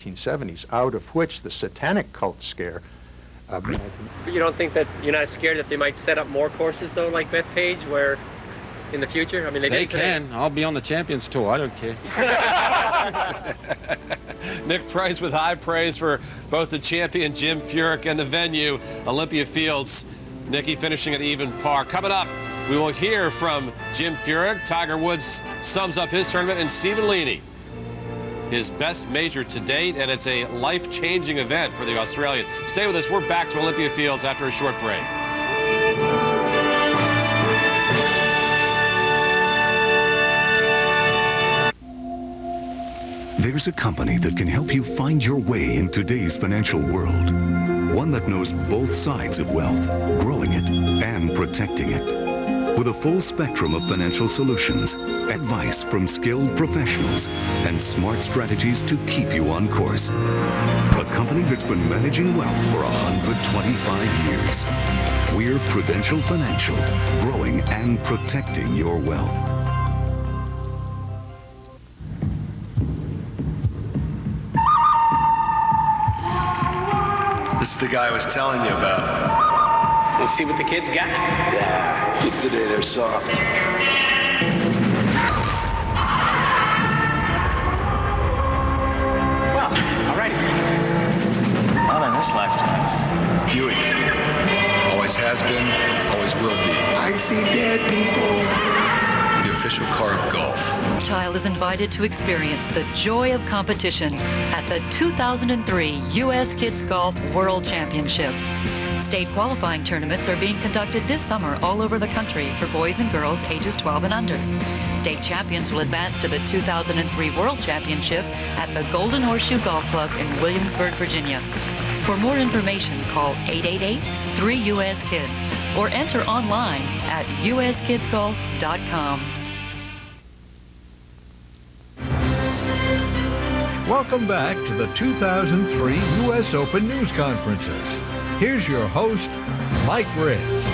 1970s, out of which the satanic cult scare. But you don't think that you're not scared that they might set up more courses though, like Bethpage, where in the future? I mean, they can. I'll be on the Champions Tour. I don't care. Nick Price with high praise for both the champion Jim Furyk and the venue, Olympia Fields. Nicky finishing at even par. Coming up, we will hear from Jim Furyk. Tiger Woods sums up his tournament, and Stephen Leaney, his best major to date, and it's a life-changing event for the Australian. Stay with us. We're back to Olympia Fields after a short break. There's a company that can help you find your way in today's financial world. One that knows both sides of wealth, growing it and protecting it. With a full spectrum of financial solutions, advice from skilled professionals, and smart strategies to keep you on course. A company that's been managing wealth for 125 years. We're Prudential Financial, growing and protecting your wealth. This is the guy I was telling you about. Let's see what the kids got. Yeah, kids today, they're soft. Well, alrighty. Not in this lifetime. Buick. Always has been, always will be. I see dead people. The official car of golf. Child is invited to experience the joy of competition at the 2003 U.S. Kids Golf World Championship. State qualifying tournaments are being conducted this summer all over the country for boys and girls ages 12 and under. State champions will advance to the 2003 World Championship at the Golden Horseshoe Golf Club in Williamsburg, Virginia. For more information, call 888-3US-KIDS or enter online at uskidsgolf.com. Welcome back to the 2003 U.S. Open News Conferences. Here's your host, Mike Riggs.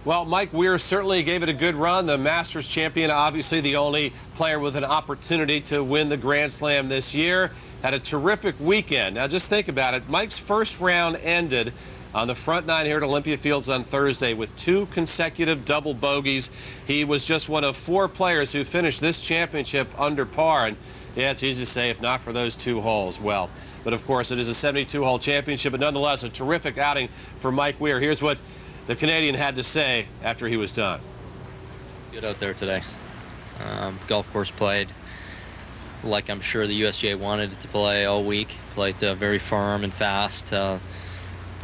Well, Mike Weir certainly gave it a good run. The Masters champion, obviously the only player with an opportunity to win the Grand Slam this year. Had a terrific weekend. Now just think about it. Mike's first round ended on the front nine here at Olympia Fields on Thursday with 2 consecutive double bogeys. He was just one of 4 players who finished this championship under par. And yeah, it's easy to say if not for those 2 holes. Well, but of course it is a 72-hole championship, but nonetheless a terrific outing for Mike Weir. Here's what the Canadian had to say after he was done. Good out there today. Golf course played like I'm sure the USGA wanted it to play all week. Played very firm and fast. The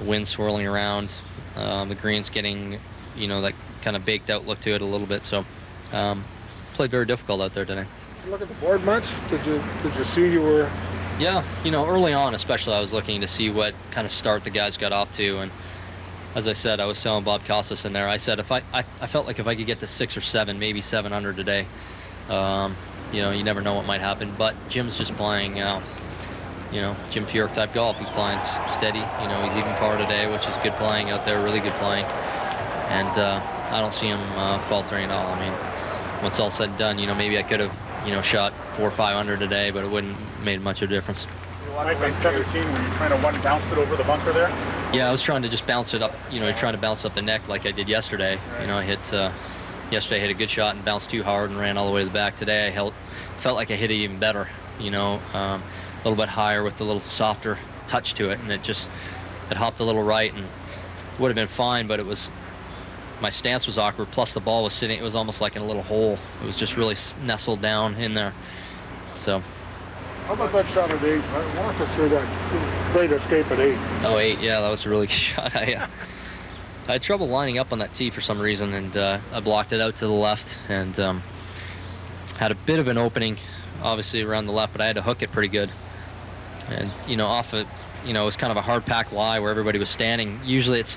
wind swirling around. The green's getting, you know, that kind of baked out look to it a little bit. So played very difficult out there today. Did you look at the board much? Did you see you were? Yeah, you know, early on especially I was looking to see what kind of start the guys got off to, and as I said, I was telling Bob Costas in there, I said if I felt like if I could get to 6 or 7, maybe 7 under today, you know, you never know what might happen. But Jim's just playing, you know, Jim Furyk type golf. He's playing steady. You know, he's even par today, which is good playing out there, really good playing. And I don't see him faltering at all. I mean, when it's all said and done, you know, maybe I could have, you know, shot 4 or 5 under today, but it wouldn't made much of a difference. Mike, on 17, were you trying to bounce it over the bunker there? Yeah, I was trying to just bounce it up, you know, trying to bounce up the neck like I did yesterday. Right. You know, I hit, yesterday I hit a good shot and bounced too hard and ran all the way to the back. Today I felt like I hit it even better, you know, a little bit higher with a little softer touch to it, and it hopped a little right and would have been fine, but it was, my stance was awkward, plus the ball was sitting, it was almost like in a little hole. It was just really nestled down in there, so. How about that shot at 8? Walk us through that great escape at 8. Oh, 8, yeah, that was a really good shot. I had trouble lining up on that tee for some reason, and I blocked it out to the left, and had a bit of an opening, obviously, around the left, but I had to hook it pretty good. And, you know, off it, you know, it was kind of a hard-packed lie where everybody was standing. Usually it's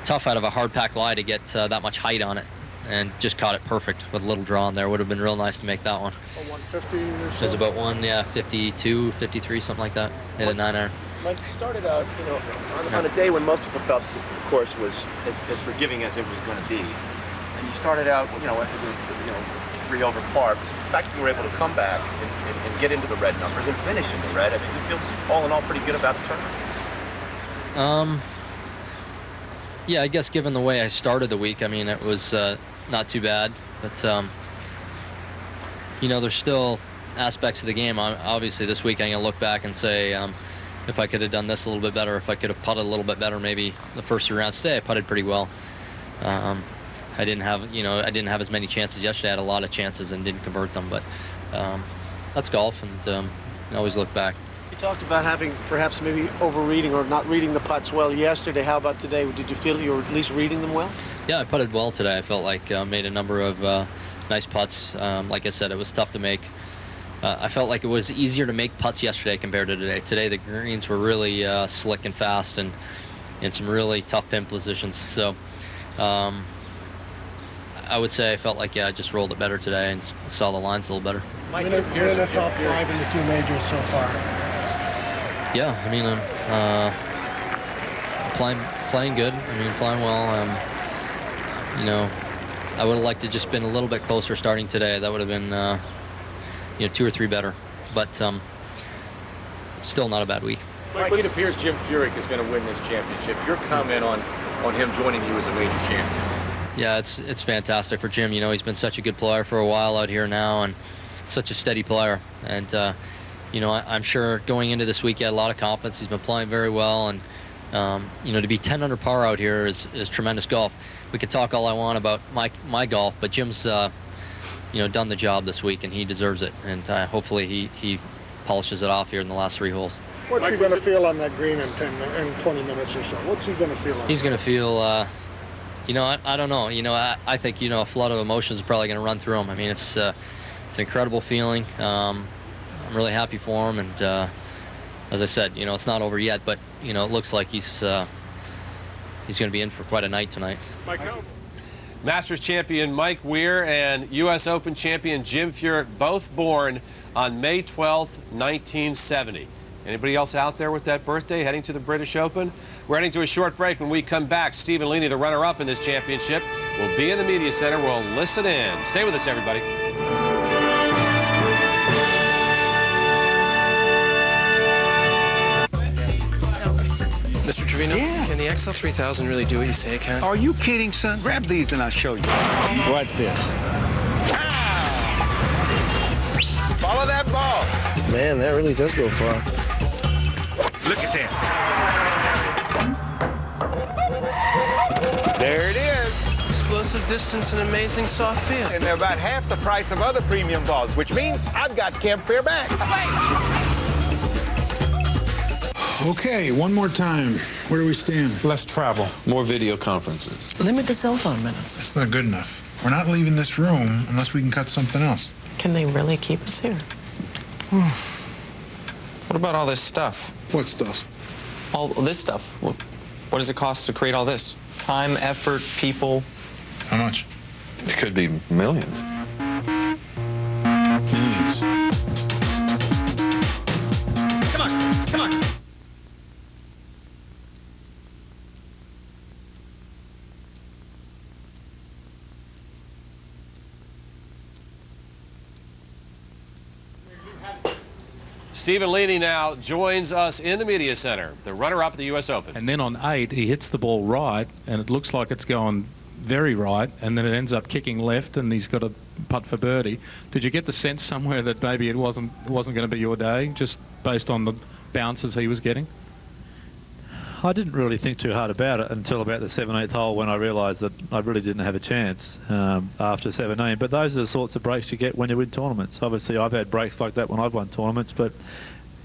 tough out of a hard-packed lie to get that much height on it, and just caught it perfect with a little draw in there. Would have been real nice to make that one. 150 or so? It was about 52, 53, something like that. Hit a 9-iron. Mike, you started out, you know, on a day when most people felt the course was as forgiving as it was going to be. And you started out, you know, 3 over par. fact that you were able to come back and get into the red numbers and finish in the red, I mean, you feel all in all pretty good about the tournament? Yeah, I guess given the way I started the week, I mean, it was not too bad. But, you know, there's still aspects of the game. Obviously, this week I'm going to look back and say, if I could have done this a little bit better, if I could have putted a little bit better, maybe the first 3 rounds today I putted pretty well. I didn't have as many chances yesterday. I had a lot of chances and didn't convert them, but that's golf, and I always look back. You talked about having perhaps maybe over-reading or not reading the putts well yesterday. How about today? Did you feel you were at least reading them well? Yeah, I putted well today. I felt like made a number of nice putts. Like I said, it was tough to make. I felt like it was easier to make putts yesterday compared to today. Today the greens were really slick and fast and in some really tough pin positions. So I would say I felt like, yeah, I just rolled it better today and saw the lines a little better. Mike, you're in the top 5 in the 2 majors so far. Yeah, I mean, I'm playing good. I mean, playing well. You know, I would have liked to just been a little bit closer starting today. That would have been, you know, 2 or 3 better. But still not a bad week. Mike, it appears Jim Furyk is going to win this championship. Your comment on him joining you as a major champion? Yeah, it's fantastic for Jim. You know, he's been such a good player for a while out here now, and such a steady player. And you know, I'm sure going into this week he had a lot of confidence. He's been playing very well, and you know, to be 10 under par out here is tremendous golf. We could talk all I want about my golf, but Jim's you know, done the job this week, and he deserves it. And hopefully he polishes it off here in the last 3 holes. What's he going to feel on that green in 20 minutes or so? What's he going to feel on He's going to feel, you know, I don't know. You know, I think, you know, a flood of emotions is probably going to run through him. I mean, it's an incredible feeling. I'm really happy for him, and as I said, you know, it's not over yet, but you know, it looks like he's going to be in for quite a night tonight. Masters champion Mike Weir and U.S. Open champion Jim Furyk, both born on May 12th, 1970. Anybody else out there with that birthday heading to the British Open? We're heading to a short break. When we come back, Stephen Leaney, the runner-up in this championship, will be in the media center. We'll listen in. Stay with us, everybody. Mr. Trevino, can the XL 3000 really do what you say it can? Are you kidding, son? Grab these and I'll show you. What's this? Follow that ball. Man, that really does go far. Look at that. There it is. Explosive distance and amazing soft feel. And they're about half the price of other premium balls, which means I've got Camp Fair back. Okay, one more time. Where do we stand? Less travel, more video conferences. Limit the cell phone minutes. That's not good enough. We're not leaving this room unless we can cut something else. Can they really keep us here? What about all this stuff? What stuff? All this stuff. What does it cost to create all this? Time, effort, people. How much? It could be millions. Millions. Come on, come on. Stephen Leaney now joins us in the media center, the runner-up at the U.S. Open. And then on 8, he hits the ball right, and it looks like it's going very right, and then it ends up kicking left, and he's got a putt for birdie. Did you get the sense somewhere that maybe it wasn't going to be your day, just based on the bounces he was getting? I didn't really think too hard about it until about the 17th hole, when I realised that I really didn't have a chance after 17. But those are the sorts of breaks you get when you win tournaments. Obviously, I've had breaks like that when I've won tournaments, but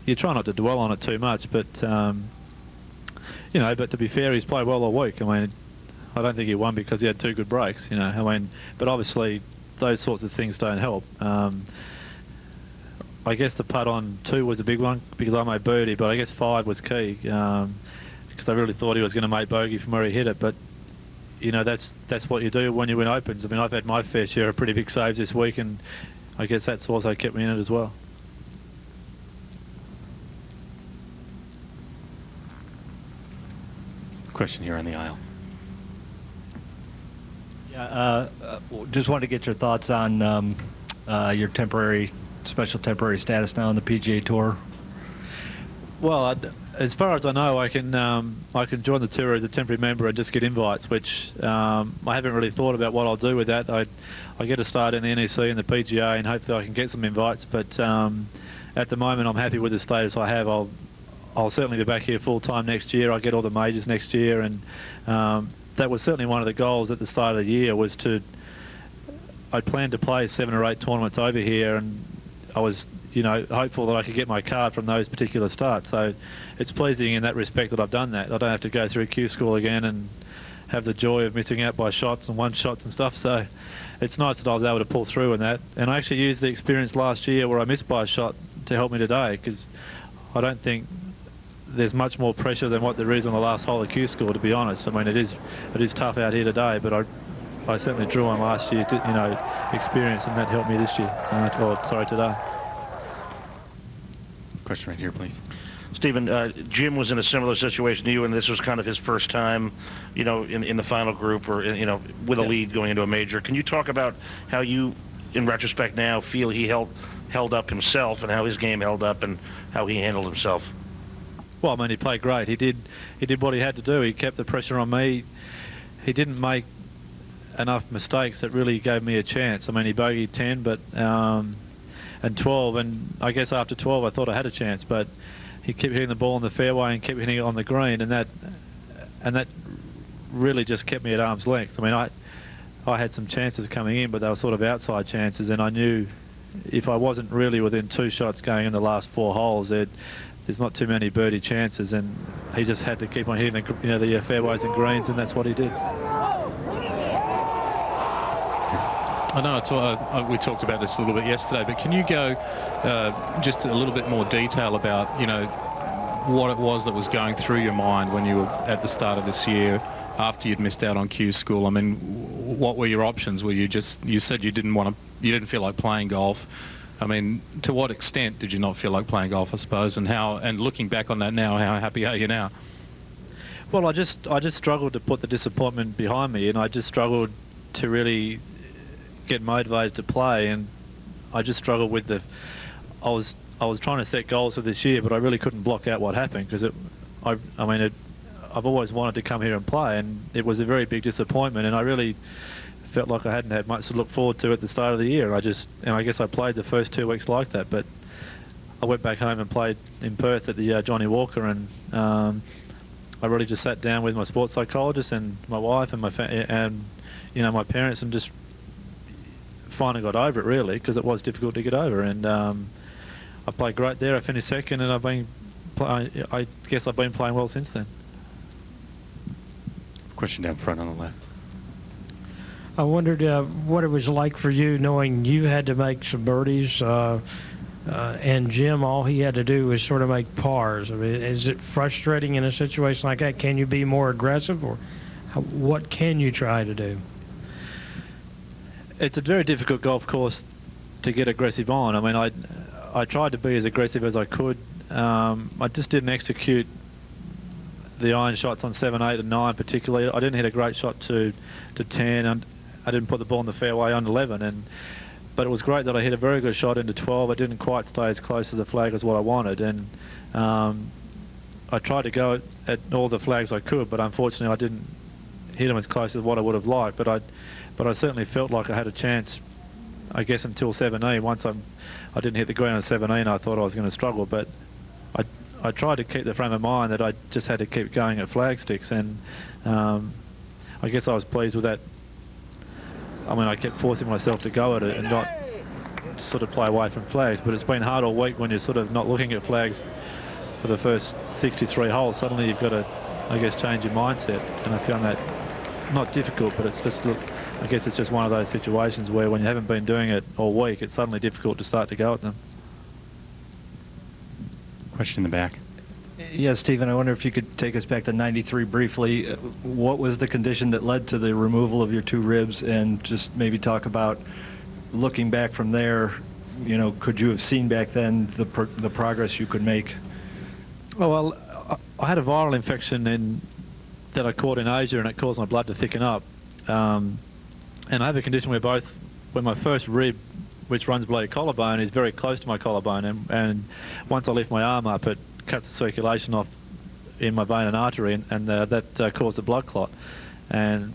you try not to dwell on it too much. But you know, but to be fair, he's played well all week. I mean, I don't think he won because he had 2 good breaks. You know, I mean, but obviously those sorts of things don't help. I guess the putt on 2 was a big one because I made birdie, but I guess 5 was key. Because I really thought he was going to make bogey from where he hit it, but you know, that's what you do when you win Opens. I mean, I've had my fair share of pretty big saves this week, and I guess that's also kept me in it as well. Question here in the aisle. Yeah, just wanted to get your thoughts on your special temporary status now on the PGA Tour? Well, as far as I know, I can join the tour as a temporary member and just get invites, which I haven't really thought about what I'll do with that. I get a start in the NEC and the PGA, and hopefully I can get some invites. But at the moment, I'm happy with the status I have. I'll certainly be back here full time next year. I get all the majors next year, and that was certainly one of the goals at the start of the year. I planned to play 7 or 8 tournaments over here, and I was, hopeful that I could get my card from those particular starts. So it's pleasing in that respect that I've done that. I don't have to go through Q school again and have the joy of missing out by shots and one-shots and stuff. So it's nice that I was able to pull through in that. And I actually used the experience last year where I missed by a shot to help me today, because I don't think there's much more pressure than what there is on the last hole of Q school, to be honest. I mean, it is tough out here today, but I certainly drew on last year's experience, and that helped me this year. Today. Question right here, please. Stephen, Jim was in a similar situation to you, and this was kind of his first time, in the final group, or with a lead going into a major. Can you talk about how you, in retrospect now, feel he held up himself, and how his game held up, and how he handled himself? Well, I mean, he played great. He did what he had to do. He kept the pressure on me. He didn't make enough mistakes that really gave me a chance. I mean, he bogeyed 10, but and 12, and I guess after 12 I thought I had a chance, but he kept hitting the ball in the fairway and kept hitting it on the green, and that really just kept me at arm's length. I mean, I had some chances coming in, but they were sort of outside chances, and I knew if I wasn't really within 2 shots going in the last 4 holes, there's not too many birdie chances, and he just had to keep on hitting the fairways and greens, and that's what he did. I know we talked about this a little bit yesterday, but can you go just a little bit more detail about, what it was that was going through your mind when you were at the start of this year after you'd missed out on Q school? I mean, what were your options? You said you didn't feel like playing golf. I mean, to what extent did you not feel like playing golf, I suppose, and looking back on that now, how happy are you now? Well, I just struggled to put the disappointment behind me, and I just struggled to really get motivated to play, and I just struggled with I was trying to set goals for this year, but I really couldn't block out what happened, because I've always wanted to come here and play, and it was a very big disappointment, and I really felt like I hadn't had much to look forward to at the start of the year. And I guess I played the first 2 weeks like that, but I went back home and played in Perth at the Johnny Walker, and I really just sat down with my sports psychologist and my wife and my parents, and just finally got over it, really, because it was difficult to get over. And I played great there. I finished second, and I guess I've been playing well since then. Question down front on the left. I wondered what it was like for you, knowing you had to make some birdies, and Jim, all he had to do was sort of make pars. I mean, is it frustrating in a situation like that? Can you be more aggressive, or what can you try to do? It's a very difficult golf course to get aggressive on. I mean, I tried to be as aggressive as I could. I just didn't execute the iron shots on 7, 8 and 9 particularly. I didn't hit a great shot to 10, and I didn't put the ball in the fairway on 11. But it was great that I hit a very good shot into 12. I didn't quite stay as close to the flag as what I wanted, and I tried to go at all the flags I could, but unfortunately I didn't hit them as close as what I would have liked. But I certainly felt like I had a chance, I guess, until 17. Once I didn't hit the green on 17, I thought I was going to struggle. But I tried to keep the frame of mind that I just had to keep going at flag sticks, and I guess I was pleased with that. I mean, I kept forcing myself to go at it and not to sort of play away from flags. But it's been hard all week when you're sort of not looking at flags for the first 63 holes. Suddenly you've got to, I guess, change your mindset, and I found that not difficult, but it's just, I guess it's just one of those situations where when you haven't been doing it all week, it's suddenly difficult to start to go at them. Question in the back. Yes, Stephen, I wonder if you could take us back to 93 briefly. What was the condition that led to the removal of your 2 ribs, and just maybe talk about, looking back from there, could you have seen back then the progress you could make? Oh, well, I had a viral infection that I caught in Asia, and it caused my blood to thicken up. And I have a condition where my first rib which runs below your collarbone, is very close to my collarbone, and once I lift my arm up, it cuts the circulation off in my vein and artery, and that caused a blood clot. And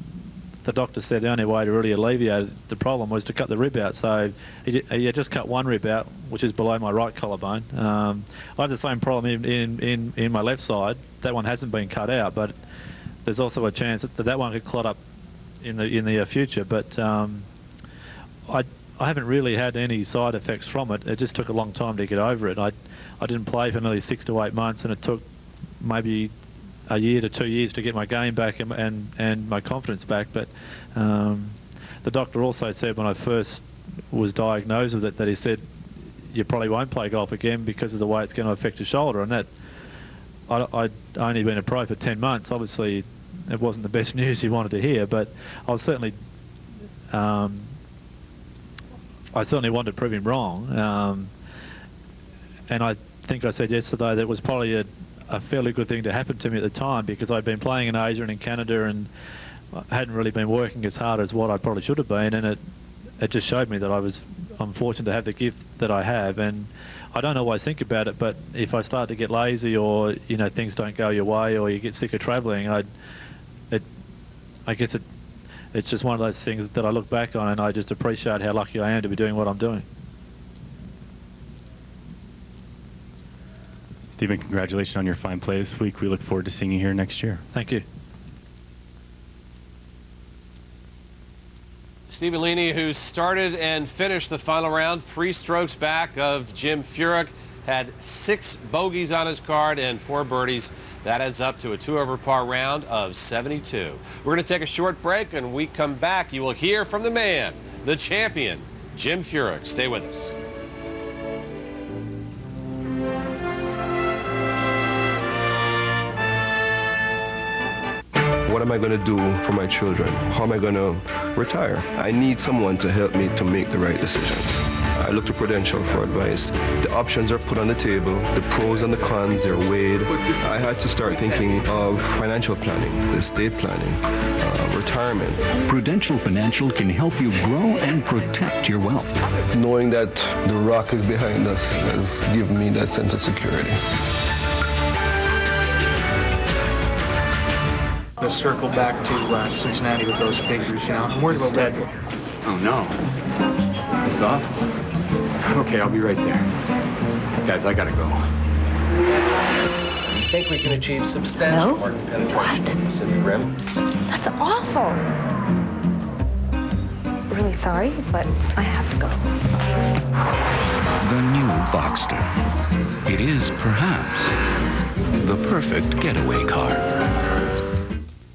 the doctor said the only way to really alleviate the problem was to cut the rib out. So he just cut one rib out, which is below my right collarbone. I have the same problem in my left side. That one hasn't been cut out, but there's also a chance that one could clot up in the future. But I haven't really had any side effects from it. It just took a long time to get over it. I didn't play for nearly 6 to 8 months, and it took maybe a year to 2 years to get my game back and my confidence back. But the doctor also said when I first was diagnosed with it that he said you probably won't play golf again because of the way it's going to affect your shoulder. And that I'd only been a pro for 10 months. Obviously it wasn't the best news he wanted to hear, but I was certainly wanted to prove him wrong. And I think I said yesterday that it was probably a fairly good thing to happen to me at the time, because I'd been playing in Asia and in Canada and hadn't really been working as hard as what I probably should have been, and it just showed me that I'm fortunate to have the gift that I have. And I don't always think about it, but if I start to get lazy, or things don't go your way, or you get sick of travelling, I guess it's just one of those things that I look back on and I just appreciate how lucky I am to be doing what I'm doing. Stephen, congratulations on your fine play this week. We look forward to seeing you here next year. Thank you. Stephen Leaney, who started and finished the final round 3 strokes back of Jim Furyk, had 6 bogeys on his card and 4 birdies. That adds up to a 2-over par round of 72. We're going to take a short break, and when we come back, you will hear from the man, the champion, Jim Furyk. Stay with us. What am I going to do for my children? How am I going to retire? I need someone to help me to make the right decision. I look to Prudential for advice. The options are put on the table, the pros and the cons, they're weighed. I had to start thinking of financial planning, estate planning, retirement. Prudential Financial can help you grow and protect your wealth. Knowing that the rock is behind us has given me that sense of security. Let's circle back to Cincinnati with those figures. I'm worried about that. Oh, no. It's off? Okay, I'll be right there. Guys, I gotta go. You think we can achieve substantial market penetration in the Pacific Rim? That's awful. Really sorry, but I have to go. The new Boxster. It is perhaps the perfect getaway car.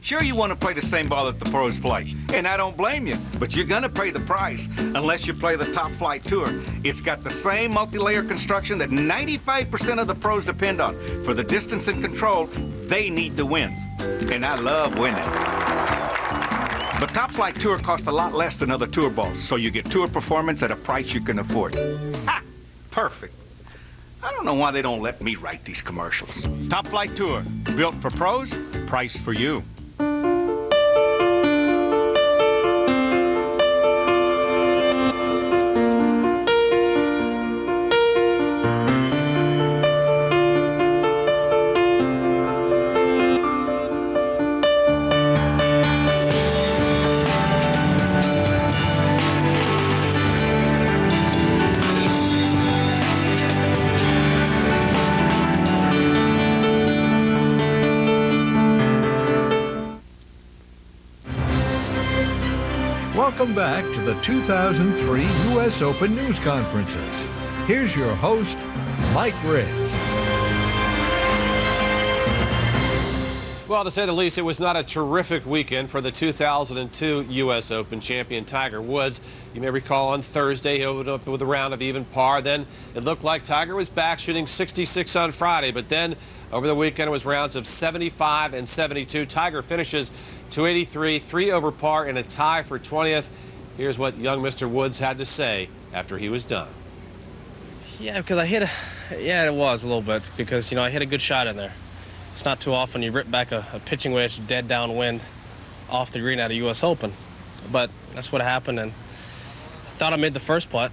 Sure, you want to play the same ball that the pros play, and I don't blame you, but you're going to pay the price unless you play the Top Flight Tour. It's got the same multi-layer construction that 95% of the pros depend on. For the distance and control, they need to win, and I love winning. But Top Flight Tour costs a lot less than other tour balls, so you get tour performance at a price you can afford. Ha! Perfect. I don't know why they don't let me write these commercials. Top Flight Tour, built for pros, priced for you. Welcome back to the 2003 U.S. Open News Conferences. Here's your host, Mike Riggs. Well, to say the least, it was not a terrific weekend for the 2002 U.S. Open champion Tiger Woods. You may recall on Thursday he opened up with a round of even par. Then it looked like Tiger was back shooting 66 on Friday, but then over the weekend it was rounds of 75 and 72. Tiger finishes 283, 3 over par, and a tie for 20th. Here's what young Mr. Woods had to say after he was done. Yeah, because I hit a, yeah, it was a little bit, because, I hit a good shot in there. It's not too often you rip back a pitching wedge dead downwind off the green at a U.S. Open. But that's what happened, and I thought I made the first putt.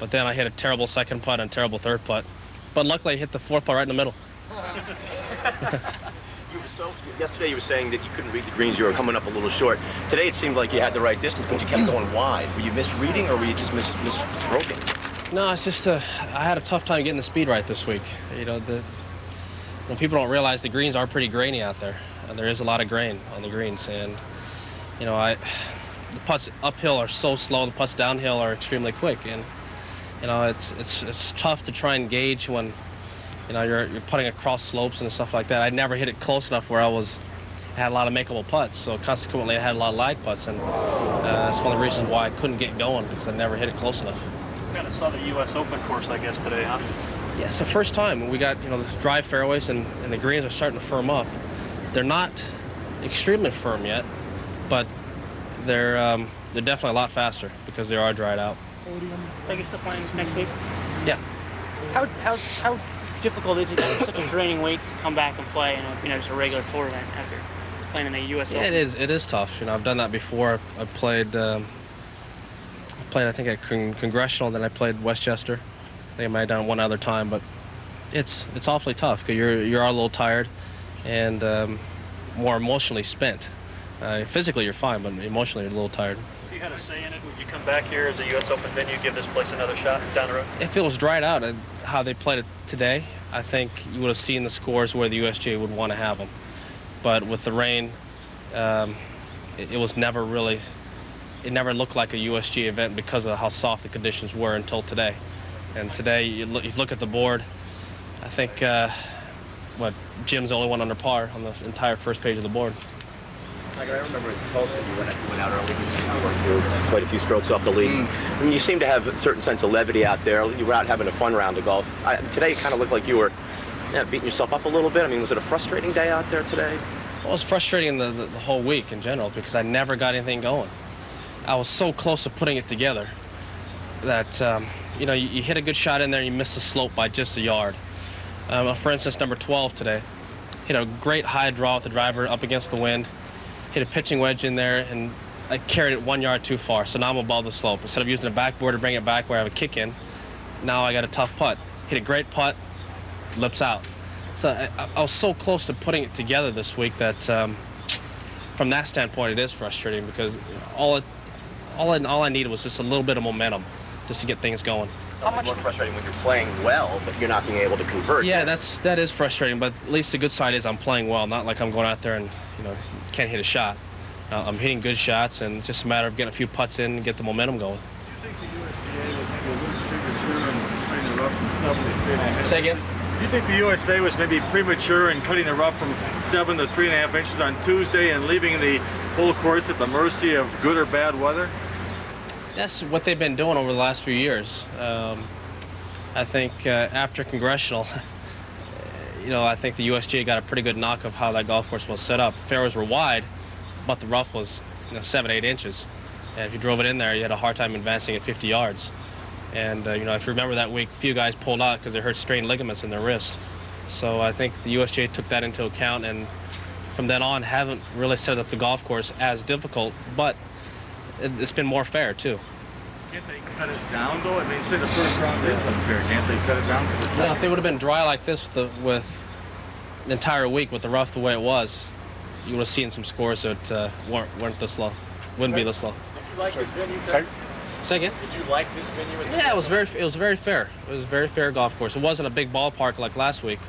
But then I hit a terrible second putt and a terrible third putt. But luckily I hit the fourth putt right in the middle. Yesterday you were saying that you couldn't read the greens, you were coming up a little short. Today it seemed like you had the right distance, but you kept going wide. Were you misreading or were you just misspoken? No, it's just I had a tough time getting the speed right this week. You know, when people don't realize the greens are pretty grainy out there. There is a lot of grain on the greens, and you know, the putts uphill are so slow, the putts downhill are extremely quick, and you know, it's tough to try and gauge when you know you're putting across slopes and stuff like that. I never hit it close enough where I had a lot of makeable putts, so consequently I had a lot of lag putts, and that's one of the reasons why I couldn't get going, because I never hit it close enough. Kind of saw the U.S. Open course, I guess, today, huh? Yeah, it's the first time we got, you know, the dry fairways and the greens are starting to firm up. They're not extremely firm yet, but they're definitely a lot faster because they are dried out. Are you still playing next week? Yeah. How difficult is it in such a draining week to come back and play in a, just a regular tour event after playing in the U.S. Yeah, Open? it is tough. You know, I've done that before. I played I think at Congressional, then I played Westchester. I think I might have done it one other time, but it's awfully tough because you're a little tired and more emotionally spent. Physically you're fine, but emotionally you're a little tired. If you had a say in it, would you come back here as a U.S. Open venue, give this place another shot down the road? If it was dried out and how they played it today, I think you would have seen the scores where the USGA would want to have them. But with the rain, it was never really, it never looked like a USGA event because of how soft the conditions were until today. And today, you look at the board, I think, Jim's the only one under par on the entire first page of the board. I remember in Tulsa, you went out early, you worked through quite a few strokes off the lead. I mean, you seem to have a certain sense of levity out there. You were out having a fun round of golf. Today, it kind of looked like you were beating yourself up a little bit. I mean, was it a frustrating day out there today? Well, it was frustrating the whole week in general because I never got anything going. I was so close to putting it together that, you know, you hit a good shot in there, you miss the slope by just a yard. For instance, number 12 today, hit a great high draw with the driver up against the wind, hit a pitching wedge in there, and I carried it 1 yard too far, so now I'm above the slope. Instead of using the backboard to bring it back where I have a kick in, now I got a tough putt. Hit a great putt, lips out. So I was so close to putting it together this week that from that standpoint, it is frustrating because all I needed was just a little bit of momentum just to get things going. How much more frustrating when you're playing well, but you're not being able to convert? Yeah, that is frustrating, but at least the good side is I'm playing well, not like I'm going out there and, you know, can't hit a shot. I'm hitting good shots, and it's just a matter of getting a few putts in and get the momentum going. Do you think the USGA was maybe a little premature in cutting the rough from 7 to 3.5? Say again? Do you think the USA was maybe premature in cutting the rough from 7 to 3.5 inches on Tuesday and leaving the whole course at the mercy of good or bad weather? That's what they've been doing over the last few years. I think after Congressional, you know, I think the USGA got a pretty good knock of how that golf course was set up. Fairways were wide, but the rough was, you know, 7-8 inches. And if you drove it in there, you had a hard time advancing at 50 yards. And, you know, if you remember that week, a few guys pulled out because they hurt strained ligaments in their wrist. So I think the USGA took that into account, and from then on haven't really set up the golf course as difficult, but it's been more fair, too. Can't they cut it down, though? I mean, say the first round is unfair. Can't they cut it down? Yeah, if they would have been dry like this with the entire week with the rough the way it was, you would have seen some scores that weren't this low, wouldn't be this low. Did you like this venue, Ted? Say again? Did you like this venue? Yeah, it was very fair. It was a very fair golf course. It wasn't a big ballpark like last week.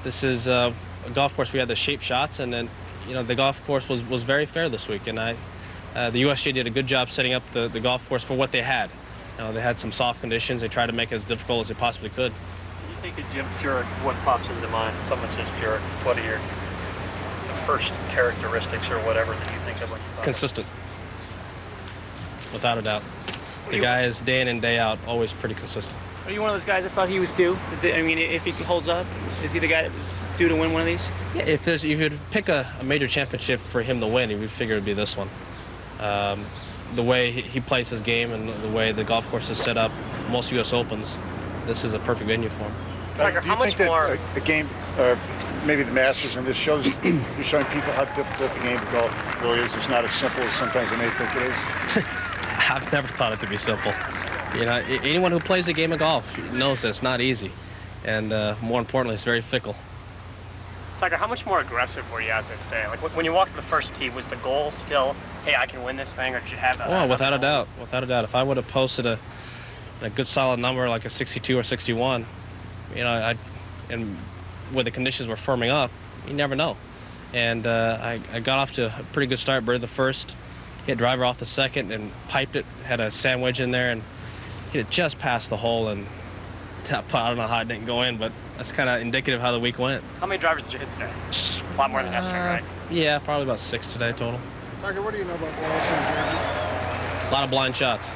This is a golf course we had the shape shots, and then, you know, the golf course was very fair this week, and the USGA did a good job setting up the golf course for what they had. You know, they had some soft conditions. They tried to make it as difficult as they possibly could. When you think of Jim Furyk, what pops into mind? Someone says Furyk. What are your first characteristics or whatever that you think of when you thought? Consistent, without a doubt. The guy is day in and day out, always pretty consistent. Are you one of those guys that thought he was due? I mean, if he holds up, is he the guy that was due to win one of these? Yeah, if you could pick a major championship for him to win, you would figure it would be this one. The way he plays his game and the way the golf course is set up, most U.S. Opens, this is a perfect venue for him. Tiger, how much more? The game, or maybe the Masters, and this shows you're showing people how difficult the game of golf really is. It's not as simple as sometimes they may think it is. I've never thought it to be simple. You know, anyone who plays a game of golf knows that it's not easy, and more importantly, it's very fickle. Tiger, how much more aggressive were you out there today? Like when you walked the first tee, was the goal still, hey, I can win this thing, or did you have a... Well, without a doubt. If I would have posted a good solid number like a 62 or 61, you know, and where the conditions were firming up, you never know. And I got off to a pretty good start, birdied the first, hit driver off the second, and piped it, had a sand wedge in there, and hit it just past the hole, and I don't know how it didn't go in, but that's kind of indicative of how the week went. How many drivers did you hit today? A lot more than yesterday, right? Yeah, probably about 6 today total. Tiger, what do you know about blind? A lot of blind shots.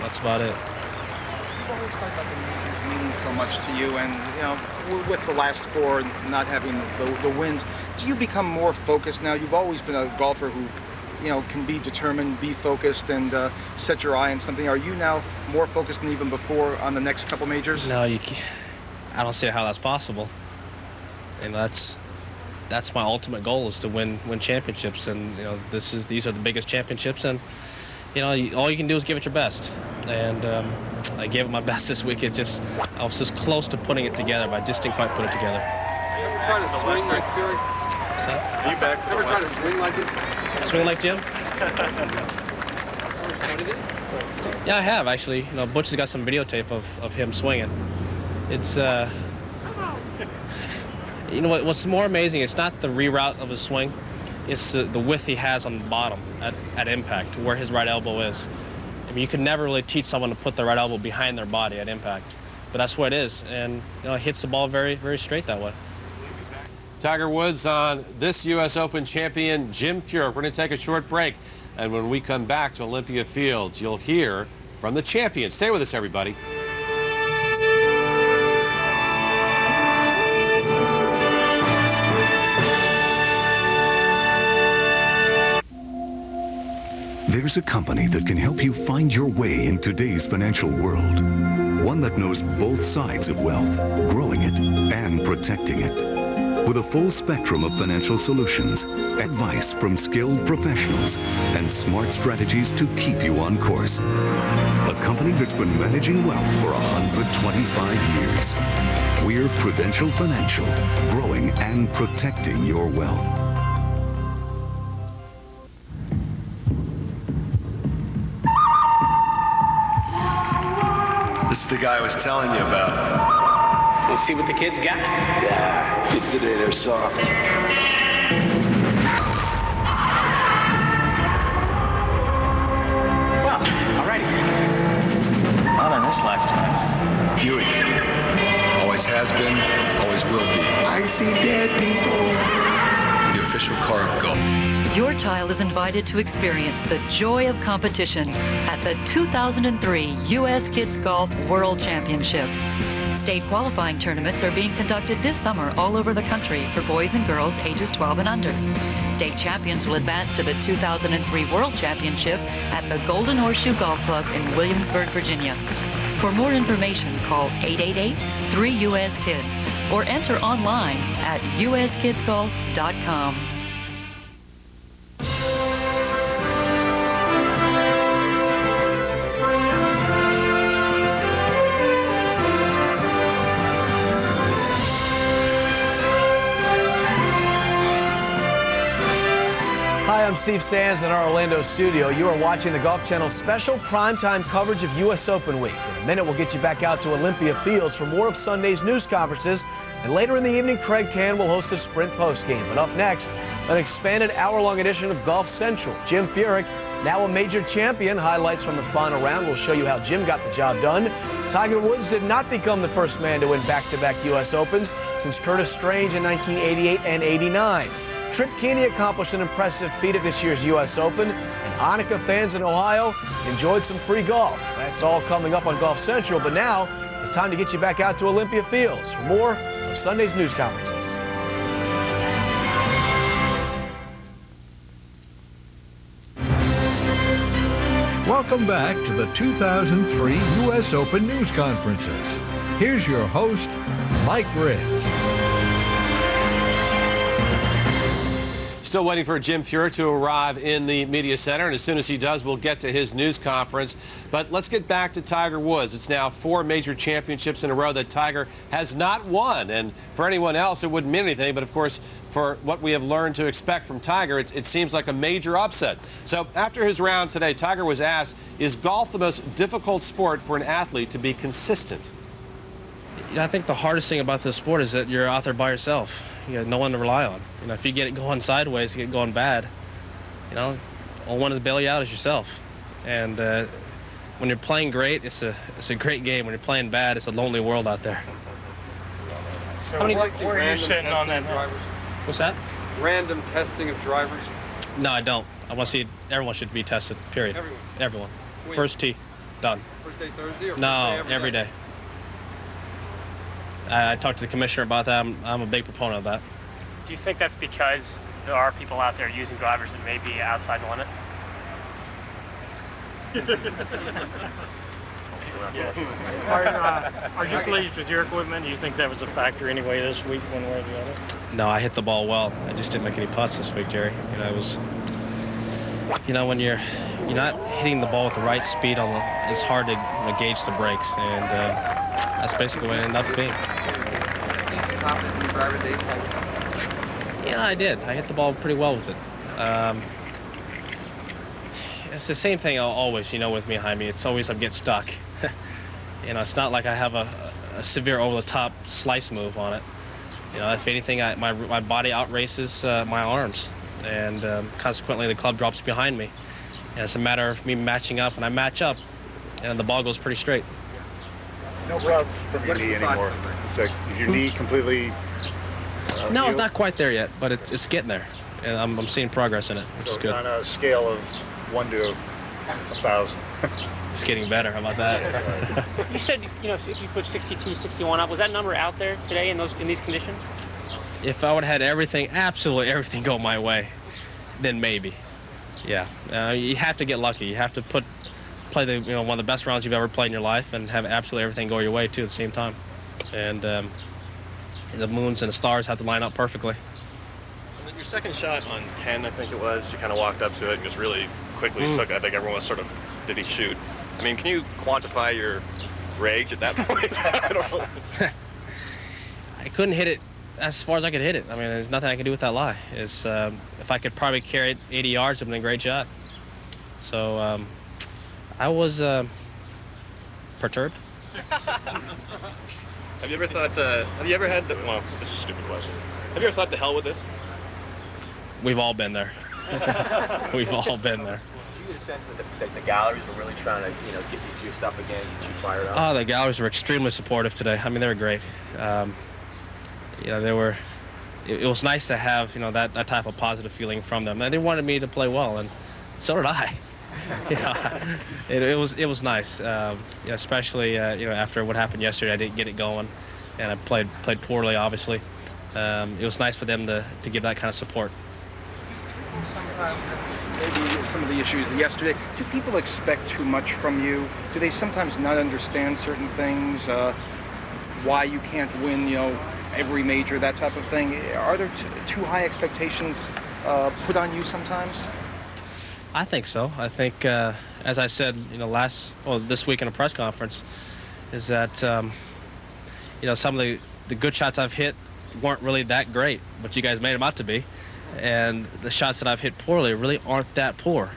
That's about it. You've always talked about the majors meaning so much to you, and you know, with the last 4 not having the wins, do you become more focused now? You've always been a golfer who, you know, can be determined, be focused, and set your eye on something. Are you now more focused than even before on the next couple majors? No, I don't see how that's possible. And that's my ultimate goal, is to win championships. And you know, these are the biggest championships, and you know, all you can do is give it your best. And I gave it my best this week. I was just close to putting it together, but I just didn't quite put it together. Ever try to swing like Furyk? Are you back? Ever try to swing like it? Swing like Jim? Yeah, I have actually. You know, Butch has got some videotape of him swinging. It's you know what's more amazing? It's not the reroute of his swing. It's the width he has on the bottom at impact, where his right elbow is. I mean, you could never really teach someone to put their right elbow behind their body at impact, but that's what it is, and you know, it hits the ball very, very straight that way. Tiger Woods on this U.S. Open champion, Jim Furyk. We're going to take a short break, and when we come back to Olympia Fields, you'll hear from the champion. Stay with us, everybody. There's a company that can help you find your way in today's financial world. One that knows both sides of wealth, growing it and protecting it. With a full spectrum of financial solutions, advice from skilled professionals, and smart strategies to keep you on course. A company that's been managing wealth for 125 years. We're Prudential Financial, growing and protecting your wealth. This is the guy I was telling you about. Let's see what the kids got. Yeah, kids today, they're soft. Well, alrighty. Not on this lifetime. Furyk. Always has been, always will be. I see dead people. The official car of golf. Your child is invited to experience the joy of competition at the 2003 U.S. Kids Golf World Championship. State qualifying tournaments are being conducted this summer all over the country for boys and girls ages 12 and under. State champions will advance to the 2003 World Championship at the Golden Horseshoe Golf Club in Williamsburg, Virginia. For more information, call 888-3US-KIDS or enter online at uskidsgolf.com. Hi, I'm Steve Sands in our Orlando studio. You are watching the Golf Channel's special primetime coverage of U.S. Open Week. In a minute, we'll get you back out to Olympia Fields for more of Sunday's news conferences. And later in the evening, Craig Can will host a sprint postgame. But up next, an expanded hour-long edition of Golf Central. Jim Furyk, now a major champion. Highlights from the final round will show you how Jim got the job done. Tiger Woods did not become the first man to win back-to-back U.S. Opens since Curtis Strange in 1988 and 89. Trip Keeney accomplished an impressive feat at this year's U.S. Open, and Hanukkah fans in Ohio enjoyed some free golf. That's all coming up on Golf Central, but now it's time to get you back out to Olympia Fields for more of Sunday's news conferences. Welcome back to the 2003 U.S. Open news conferences. Here's your host, Mike Riggs. still waiting for Jim Furyk to arrive in the media center, and as soon as he does, we'll get to his news conference. But let's get back to Tiger Woods. It's now 4 major championships in a row that Tiger has not won, and for anyone else, it wouldn't mean anything. But of course, for what we have learned to expect from Tiger, it seems like a major upset. So after his round today, Tiger was asked, is golf the most difficult sport for an athlete to be consistent? I think the hardest thing about this sport is that you're out there by yourself. You have no one to rely on. You know, if you get it going sideways, you get it going bad, you know, all one to bail you out is yourself. And when you're playing great, it's a great game. When you're playing bad, it's a lonely world out there. So how many, where are you sitting on that? What's that? Random testing of drivers? No, I don't. I want to see everyone should be tested, period. Everyone. When? First tee, done. First day Thursday or No, first day every day. I talked to the commissioner about that. I'm a big proponent of that. Do you think that's because there are people out there using drivers that may be outside the limit? Are you pleased with your equipment? Do you think that was a factor anyway this week, one way or the other? No, I hit the ball well. I just didn't make any putts this week, Jerry. You know, it was, you know, when you're not hitting the ball with the right speed on it's hard to gauge the brakes, and that's basically what it ended up being. Yeah, I did. I hit the ball pretty well with it. It's the same thing always, you know, with me behind me. It's always I'm getting stuck. You know, it's not like I have a severe over-the-top slice move on it. You know, if anything, my body outraces my arms, and consequently the club drops behind me. And it's a matter of me matching up, and I match up, and the ball goes pretty straight. No rub from your knee anymore. Is your knee completely No, healed? it's not quite there yet, but it's getting there, and I'm seeing progress in it, which So is good. on a scale of 1 to 1,000. It's getting better. How about that? You said, you know, if you put 62, 61 up, was that number out there today in these conditions? If I would have had everything, absolutely everything go my way, then maybe. Yeah, you have to get lucky. You have to play one of the best rounds you've ever played in your life, and have absolutely everything go your way too at the same time. And the moons and the stars have to line up perfectly. And then your second shot on 10, I think it was, you kind of walked up to it and just really quickly took it. I think everyone was sort of, did he shoot? I mean, can you quantify your rage at that point? I don't know. I couldn't hit it as far as I could hit it. I mean, there's nothing I can do with that lie. If I could probably carry it 80 yards, it would have been a great shot. So I was perturbed. Have you ever thought, have you ever had the, well, this is a stupid question. Have you ever thought the hell with this? We've all been there. We've all been there. Do you get a sense that the galleries were really trying to, you know, get you juiced up again, get you fired up? Oh, the galleries were extremely supportive today. I mean, they were great. You know, they were. It was nice to have, you know, that type of positive feeling from them. And they wanted me to play well, and so did I. You know, it was nice. You know, especially you know, after what happened yesterday, I didn't get it going, and I played poorly, obviously. It was nice for them to give that kind of support. Sometimes, maybe some of the issues yesterday, do people expect too much from you? Do they sometimes not understand certain things? Why you can't win, you know, every major, that type of thing? Are there too high expectations put on you sometimes? I think so. I think, as I said, you know, this week in a press conference, is that, you know, some of the good shots I've hit weren't really that great, but you guys made them out to be. And the shots that I've hit poorly really aren't that poor.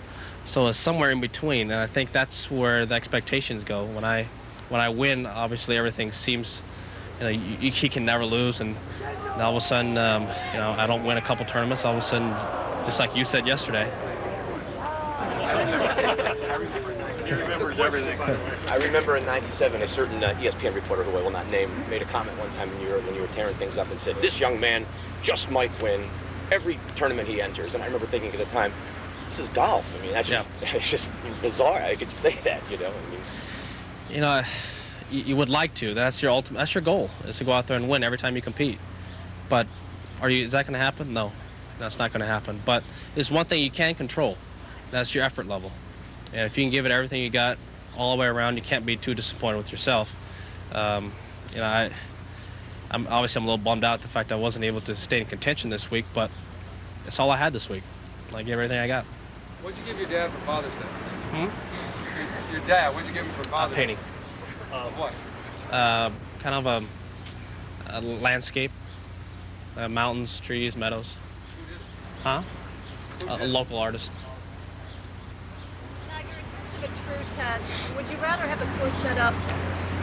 So it's somewhere in between, and I think that's where the expectations go. When I win, obviously everything seems, you know, you can never lose, and all of a sudden, you know, I don't win a couple tournaments. All of a sudden, just like you said yesterday. He remembers everything. I remember in '97, a certain ESPN reporter, who I will not name, made a comment one time when you were tearing things up and said, "This young man just might win every tournament he enters." And I remember thinking at the time, this is golf. I mean, that's just, it's just bizarre. I could say that, you know. I mean, you know, you would like to. That's your ultimate. That's your goal, is to go out there and win every time you compete. But is that going to happen? No, that's not going to happen. But there's one thing you can control. That's your effort level. And if you can give it everything you got all the way around, you can't be too disappointed with yourself. You know, I'm a little bummed out the fact I wasn't able to stay in contention this week, but it's all I had this week. I gave everything I got. What'd you give your dad for Father's Day? Hmm? Your dad, what'd you give him for Father's Painting. Day? What? Kind of a landscape, mountains, trees, meadows. Huh? A local artist. Tiger, it's a true test. Would you rather have a course set up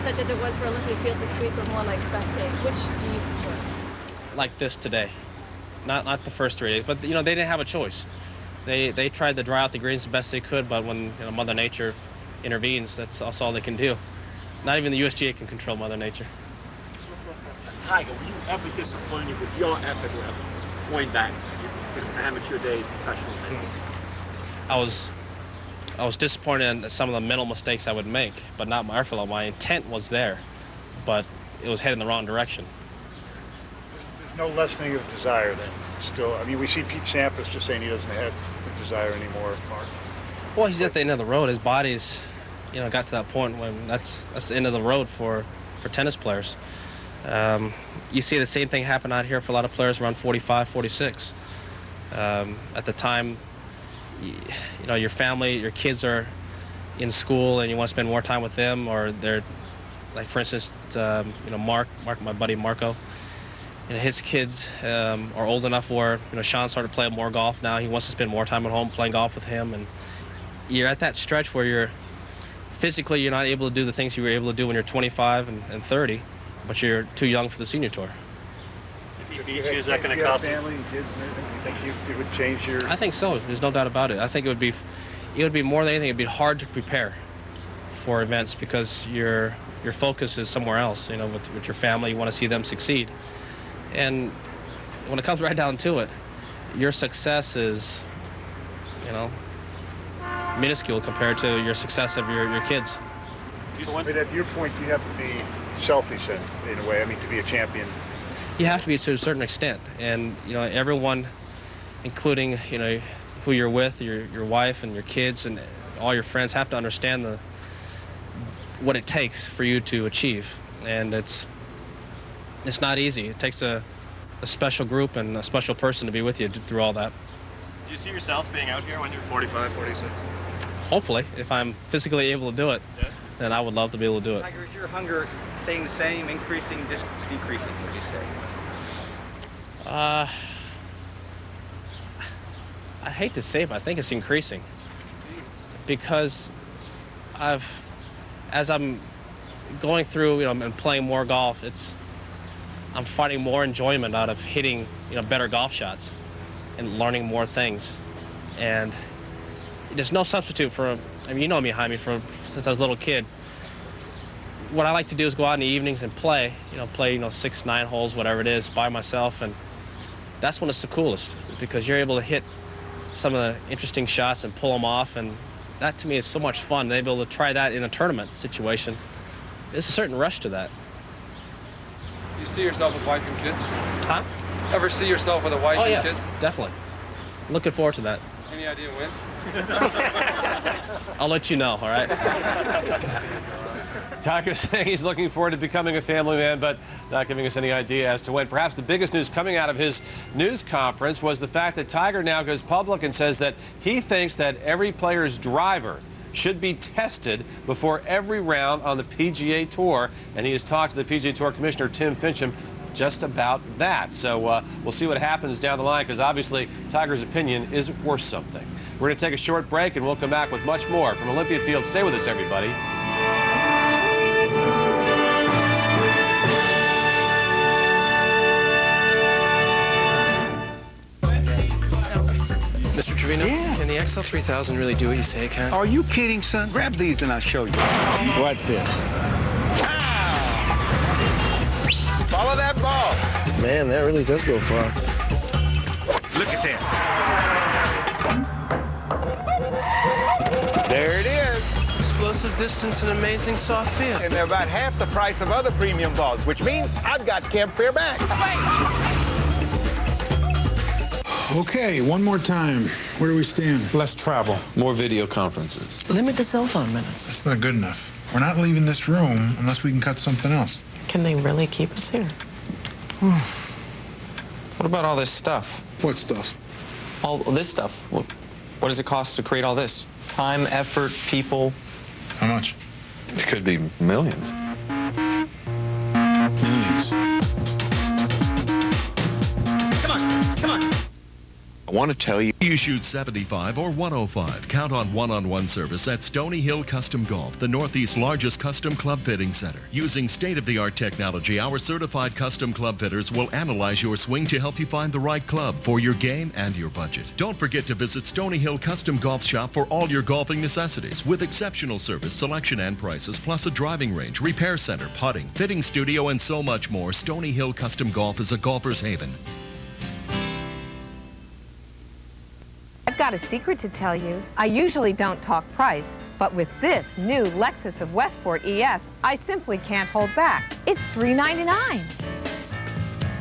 such as it was for Olympia Fields this week, or more like spectate? Which do you prefer? Like this today, not the first 3 days, but they didn't have a choice. They tried to dry out the greens the best they could, but when Mother Nature intervenes, that's all they can do. Not even the USGA can control Mother Nature. Tiger, were you ever disappointed with your effort level going back in amateur days, professional days? I was disappointed in some of the mental mistakes I would make, but not my effort level. My intent was there, but it was heading the wrong direction. There's no lessening of desire then. Still, I mean, we see Pete Sampras just saying he doesn't have the desire anymore, Mark. Well, he's at the end of the road. His body's, got to that point when that's the end of the road for tennis players. You see the same thing happen out here for a lot of players around 45, 46. At the time, your family, your kids are in school and you want to spend more time with them, or they're, like for instance, Mark, my buddy Marco, his kids are old enough where, Sean started playing more golf now. He wants to spend more time at home playing golf with him, and you're at that stretch where you're not able to do the things you were able to do when you're 25 and 30, but you're too young for the senior tour. If you choose, that going to cost you? Family and kids and everything, you think it would change your... I think so. There's no doubt about it. I think it would be more than anything, it'd be hard to prepare for events because your focus is somewhere else. With your family, you want to see them succeed. And when it comes right down to it, your success is, minuscule compared to your success of your kids. But at your point, you have to be selfish in a way. I mean, to be a champion. You have to be to a certain extent, and everyone, including who you're with, your wife and your kids and all your friends, have to understand what it takes for you to achieve, and it's not easy. It takes a special group and a special person to be with you through all that. Do you see yourself being out here when you're 45, 46? Hopefully, if I'm physically able to do it, then I would love to be able to do it. Tiger, is your hunger staying the same, increasing, decreasing, would you say? I hate to say it, but I think it's increasing. Because as I'm going through, and playing more golf, I'm finding more enjoyment out of hitting, better golf shots and learning more things. And there's no substitute for, you know me, Jaime, since I was a little kid. What I like to do is go out in the evenings and play 6, 9 holes, whatever it is, by myself, and that's when it's the coolest, because you're able to hit some of the interesting shots and pull them off, and that to me is so much fun. To be able to try that in a tournament situation, there's a certain rush to that. You see yourself with wife and kids? Huh? Ever see yourself with a wife and kids? Definitely. Looking forward to that. Any idea when? I'll let you know, all right? Tiger saying he's looking forward to becoming a family man, but not giving us any idea as to when. Perhaps the biggest news coming out of his news conference was the fact that Tiger now goes public and says that he thinks that every player's driver should be tested before every round on the PGA Tour, and he has talked to the PGA Tour Commissioner Tim Finchem just about that. So we'll see what happens down the line, because obviously Tiger's opinion is worth something. We're going to take a short break, and we'll come back with much more from Olympia Fields. Stay with us, everybody. Mr. Trevino, can the XL3000 really do what you say it can? Are you kidding, son? Grab these and I'll show you. What's this? Follow that ball. Man, that really does go far. Look at that. There it is. Explosive distance and amazing soft feel. And they're about half the price of other premium balls, which means I've got Camp Fair back. Okay, one more time. Where do we stand? Less travel, more video conferences. Limit the cell phone minutes. That's not good enough. We're not leaving this room unless we can cut something else. Can they really keep us here? What about all this stuff? What stuff? All this stuff. What does it cost to create all this? Time, effort, people. How much? It could be millions. Millions. Come on. I want to tell you. You shoot 75 or 105. Count on one-on-one service at Stony Hill Custom Golf, the Northeast's largest custom club fitting center. Using state-of-the-art technology, our certified custom club fitters will analyze your swing to help you find the right club for your game and your budget. Don't forget to visit Stony Hill Custom Golf Shop for all your golfing necessities with exceptional service, selection, and prices, plus a driving range, repair center, putting, fitting studio, and so much more. Stony Hill Custom Golf is a golfer's haven. I've got a secret to tell you. I usually don't talk price, but with this new Lexus of Westport ES, I simply can't hold back. It's $399.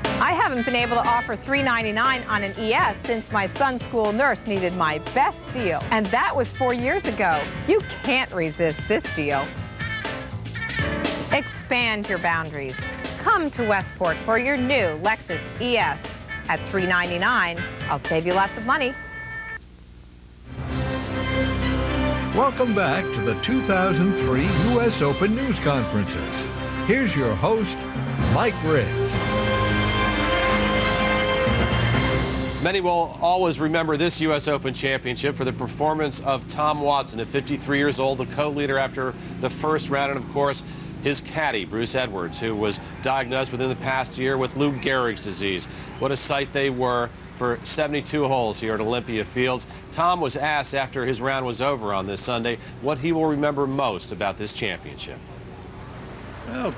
I haven't been able to offer $399 on an ES since my son's school nurse needed my best deal, and that was 4 years ago. You can't resist this deal. Expand your boundaries. Come to Westport for your new Lexus ES. At $399, I'll save you lots of money. Welcome back to the 2003 U.S. Open News Conferences. Here's your host, Mike Riggs. Many will always remember this U.S. Open Championship for the performance of Tom Watson at 53 years old, the co-leader after the first round, and of course, his caddy, Bruce Edwards, who was diagnosed within the past year with Lou Gehrig's disease. What a sight they were for 72 holes here at Olympia Fields. Tom was asked after his round was over on this Sunday what he will remember most about this championship. Well,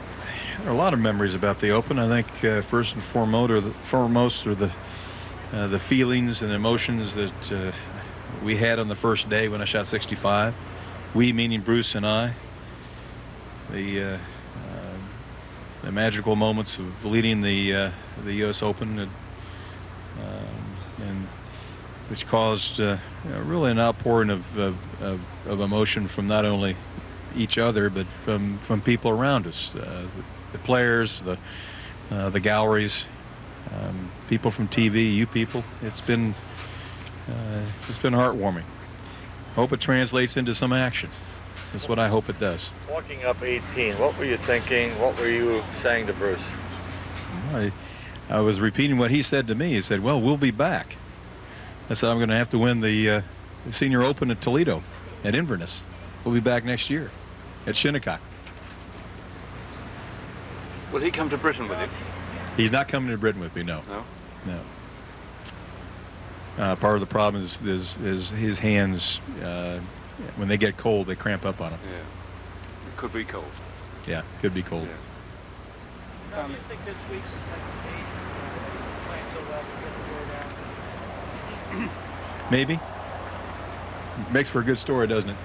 there are a lot of memories about the Open. I think first and foremost are the feelings and emotions that we had on the first day when I shot 65. We, meaning Bruce and I. The magical moments of leading the U.S. Open, and which caused really an outpouring of emotion from not only each other but from people around us, the players, the galleries, people from TV, you people. It's been heartwarming. Hope it translates into some action. That's what I hope it does. Walking up 18, what were you thinking? What were you saying to Bruce? I was repeating what he said to me. He said, well, we'll be back. I said, I'm going to have to win the Senior Open at Toledo, at Inverness. We'll be back next year at Shinnecock. Will he come to Britain with you? He's not coming to Britain with me, no. No? No. Part of the problem is his hands, when they get cold, they cramp up on him. Yeah. It could be cold. Yeah, could be cold. Yeah. Do you think this week playing so well to get the door down? Maybe. Makes for a good story, doesn't it?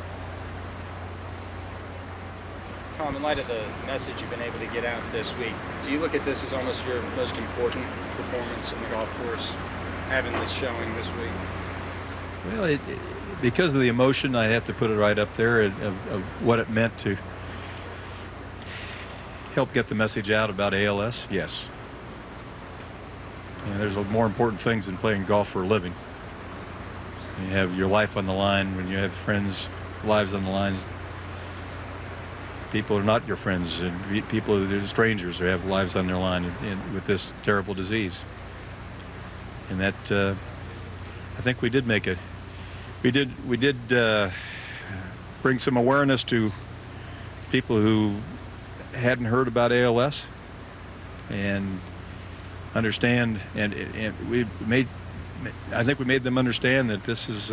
Tom, in light of the message you've been able to get out this week, do you look at this as almost your most important performance in the golf course, having this showing this week? Well, because of the emotion, I have to put it right up there of what it meant to help get the message out about ALS. Yes. And there's more important things than playing golf for a living. You have your life on the line, when you have friends' lives on the line. People are not your friends, and people are strangers who have lives on their line with this terrible disease. And that, I think we did make a, we did bring some awareness to people who hadn't heard about ALS and understand, and we made, I think we made them understand that this is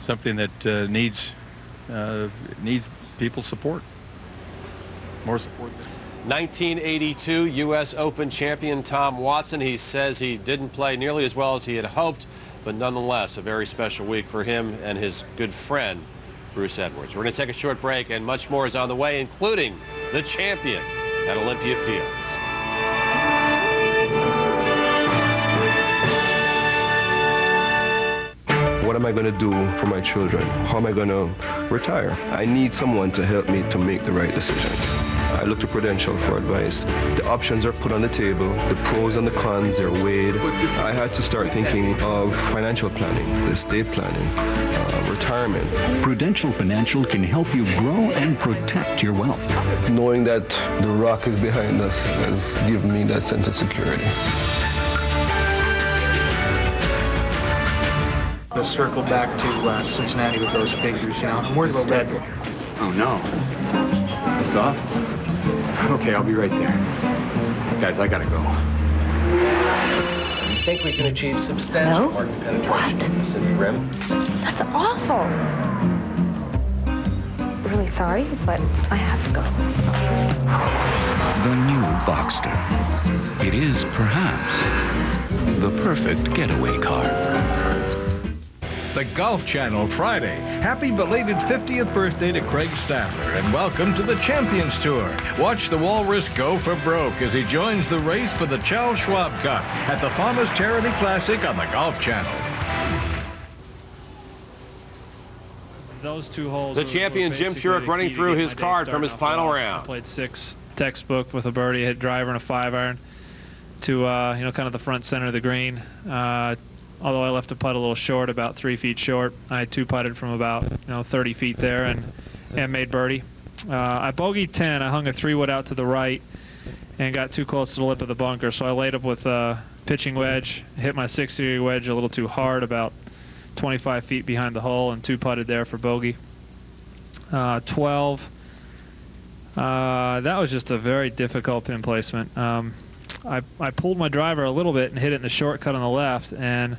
something that needs people's support, more support. 1982 U.S. Open champion Tom Watson. He says he didn't play nearly as well as he had hoped, but nonetheless a very special week for him and his good friend Bruce Edwards. We're going to take a short break, and much more is on the way, including the champion at Olympia Fields. What am I going to do for my children? How am I going to retire? I need someone to help me to make the right decision. I look to Prudential for advice. The options are put on the table, the pros and the cons are weighed. I had to start thinking of financial planning, estate planning, retirement. Prudential Financial can help you grow and protect your wealth. Knowing that the rock is behind us has given me that sense of security. Let's circle back to Cincinnati with those figures. You know, I'm worried about Red Bull. Oh no. It's off? Okay, I'll be right there. Guys, I gotta go. You think we can achieve substantial market penetration in the Pacific Rim? That's awful. Really sorry, but I have to go. The new Boxster. It is perhaps the perfect getaway car. The Golf Channel Friday. Happy belated 50th birthday to Craig Stadler and welcome to the Champions Tour. Watch the Walrus go for broke as he joins the race for the Charles Schwab Cup at the Farmers Charity Classic on the Golf Channel. Those two holes. The champion Jim Furyk running through his card from his final round. I played 6 textbook with a birdie, hit driver and a 5-iron to you know, kind of the front center of the green. Although I left the putt a little short, about 3 feet short. I 2-putted from about 30 feet there and made birdie. I bogeyed 10. I hung a 3-wood out to the right and got too close to the lip of the bunker. So I laid up with a pitching wedge, hit my 6-degree wedge a little too hard, about 25 feet behind the hole, and 2-putted there for bogey. 12. That was just a very difficult pin placement. I pulled my driver a little bit and hit it in the shortcut on the left, and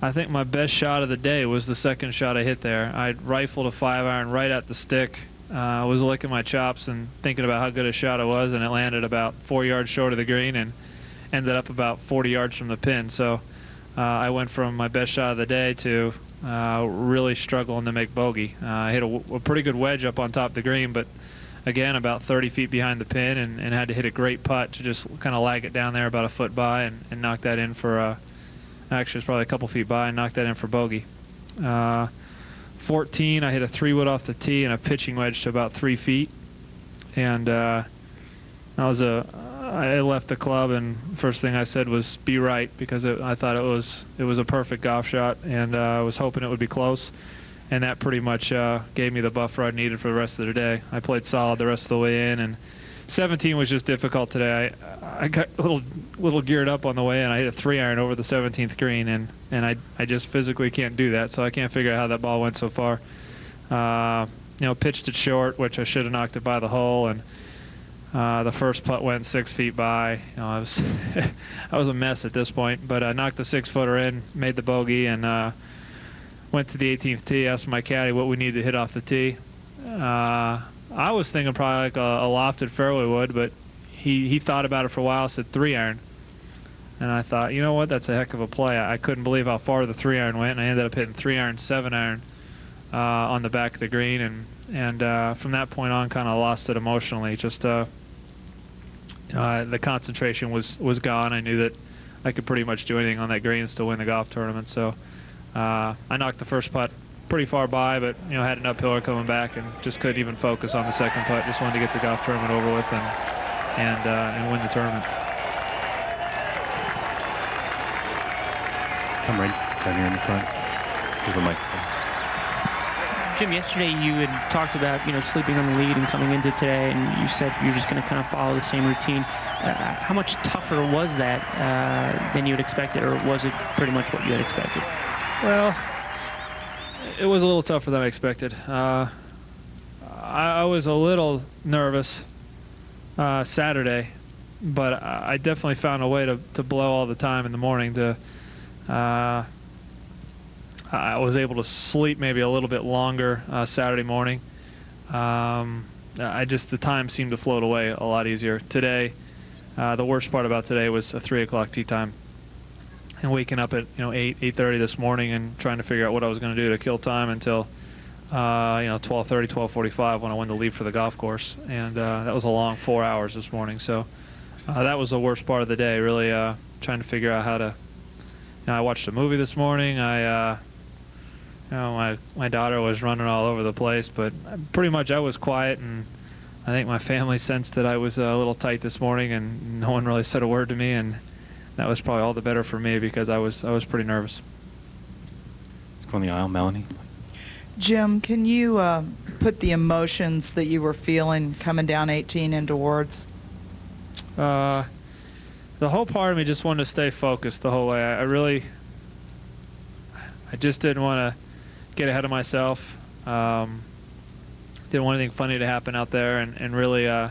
I think my best shot of the day was the second shot I hit there. I rifled a 5-iron right at the stick. I was licking my chops and thinking about how good a shot it was, and it landed about 4 yards short of the green and ended up about 40 yards from the pin. So I went from my best shot of the day to really struggling to make bogey. I hit a pretty good wedge up on top of the green, but again, about 30 feet behind the pin, and had to hit a great putt to just kind of lag it down there about a foot by and knock that in for, actually it's probably a couple feet by, and knock that in for bogey. 14, I hit a 3-wood off the tee and a pitching wedge to about 3 feet. And I left the club, and first thing I said was be right, because I thought it was a perfect golf shot, and I was hoping it would be close. And that pretty much gave me the buffer I needed for the rest of the day. I played solid the rest of the way in, and 17 was just difficult today. I got a little geared up on the way in. I hit a 3-iron over the 17th green, and I just physically can't do that, so I can't figure out how that ball went so far. Pitched it short, which I should have knocked it by the hole, and the first putt went 6 feet by. I was I was a mess at this point, but I knocked the 6-footer in, made the bogey, and went to the 18th tee, asked my caddy what we needed to hit off the tee. I was thinking probably like a lofted fairway wood, but he thought about it for a while, said 3-iron. And I thought, you know what, that's a heck of a play. I couldn't believe how far the 3-iron went, and I ended up hitting 3-iron, 7-iron on the back of the green. And from that point on, kind of lost it emotionally. Just the concentration was gone. I knew that I could pretty much do anything on that green and still win the golf tournament. So I knocked the first putt pretty far by, but had an uphill coming back and just couldn't even focus on the second putt. Just wanted to get the golf tournament over with and win the tournament. Come right down here in the front. Here's the microphone. Jim, yesterday you had talked about sleeping on the lead and coming into today, and you said you're just going to kind of follow the same routine. How much tougher was that than you had expected, or was it pretty much what you had expected? Well, it was a little tougher than I expected. I was a little nervous Saturday, but I definitely found a way to blow all the time in the morning. I was able to sleep maybe a little bit longer Saturday morning. The time seemed to float away a lot easier. Today, the worst part about today was a 3 o'clock tee time. And waking up at 8:30 this morning and trying to figure out what I was going to do to kill time until 12:30, 12:45 when I went to leave for the golf course, and that was a long 4 hours this morning. So that was the worst part of the day, really trying to figure out how to. I watched a movie this morning. My daughter was running all over the place, but pretty much I was quiet, and think my family sensed that I was a little tight this morning, and no one really said a word to me, and that was probably all the better for me because I was pretty nervous. Let's go on the aisle, Melanie. Jim, can you put the emotions that you were feeling coming down 18 into words? The whole part of me just wanted to stay focused the whole way. I just didn't want to get ahead of myself. Didn't want anything funny to happen out there, and really, I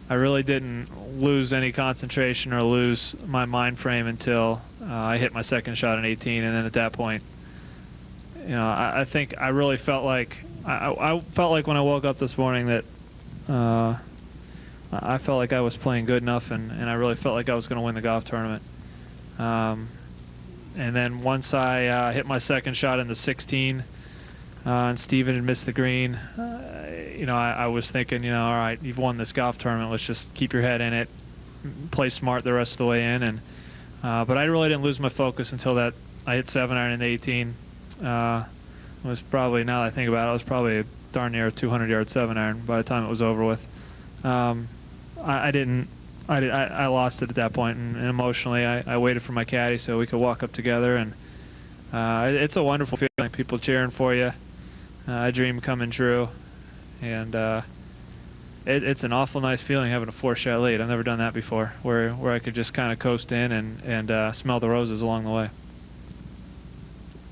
really didn't lose any concentration or lose my mind frame until I hit my second shot in 18, and then at that point, you know, I think I really felt like I felt like when I woke up this morning that I felt like I was playing good enough, and I really felt like I was going to win the golf tournament. And then once I hit my second shot in the 16, and Steven had missed the green, you know, I was thinking, you know, all right, you've won this golf tournament. Let's just keep your head in it, play smart the rest of the way in. And but I really didn't lose my focus until that I hit 7-iron in 18. It was probably, now that I think about it, it was probably a darn near a 200-yard 7-iron by the time it was over with. I lost it at that point, and emotionally I waited for my caddy so we could walk up together, and it's a wonderful feeling, people cheering for you, a dream coming true, and it's an awful nice feeling having a 4-shot lead. I've never done that before, where I could just kind of coast in and smell the roses along the way.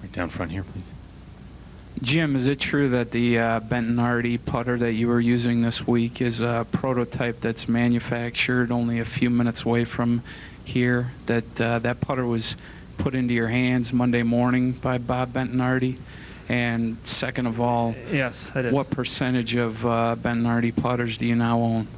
Right down front here, please. Jim, is it true that the Bentonardi putter that you were using this week is a prototype that's manufactured only a few minutes away from here? That putter was put into your hands Monday morning by Bob Bentonardi? And second of all, yes, it is. What percentage of Bentonardi putters do you now own?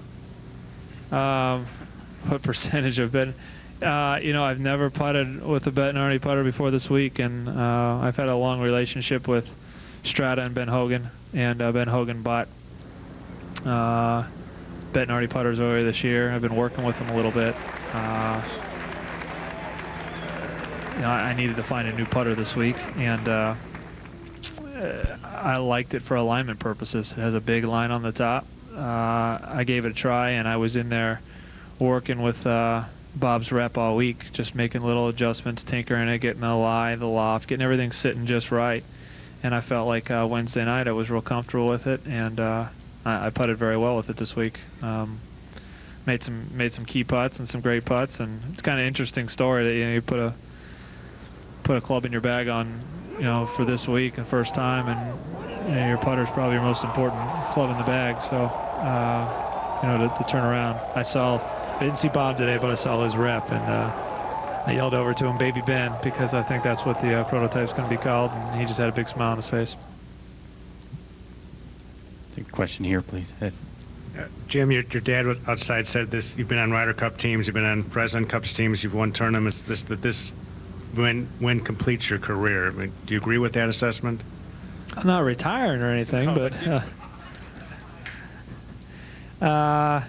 What percentage of Ben? You know, I've never putted with a Bentonardi putter before this week, and I've had a long relationship with Strata and Ben Hogan, and Ben Hogan bought Bentonardi putters earlier this year. I've been working with them a little bit. You know, I needed to find a new putter this week, and I liked it for alignment purposes. It has a big line on the top. I gave it a try, and I was in there working with Bob's rep all week, just making little adjustments, tinkering it, getting the lie, the loft, getting everything sitting just right. And I felt like Wednesday night I was real comfortable with it, and I putted very well with it this week. Made some key putts and some great putts, and it's kind of an interesting story that, you know, you put a club in your bag on, you know, for this week the first time, and you know, your putter's probably your most important club in the bag. So you know, to turn around, I didn't see Bob today, but I saw his rep, and I yelled over to him, "Baby Ben," because I think that's what the prototype's going to be called, and he just had a big smile on his face. Take a question here, please. Ed. Jim, your dad was outside said this. You've been on Ryder Cup teams, you've been on President Cups teams, you've won tournaments. This win completes your career. I mean, do you agree with that assessment? I'm not retiring or anything, but yeah,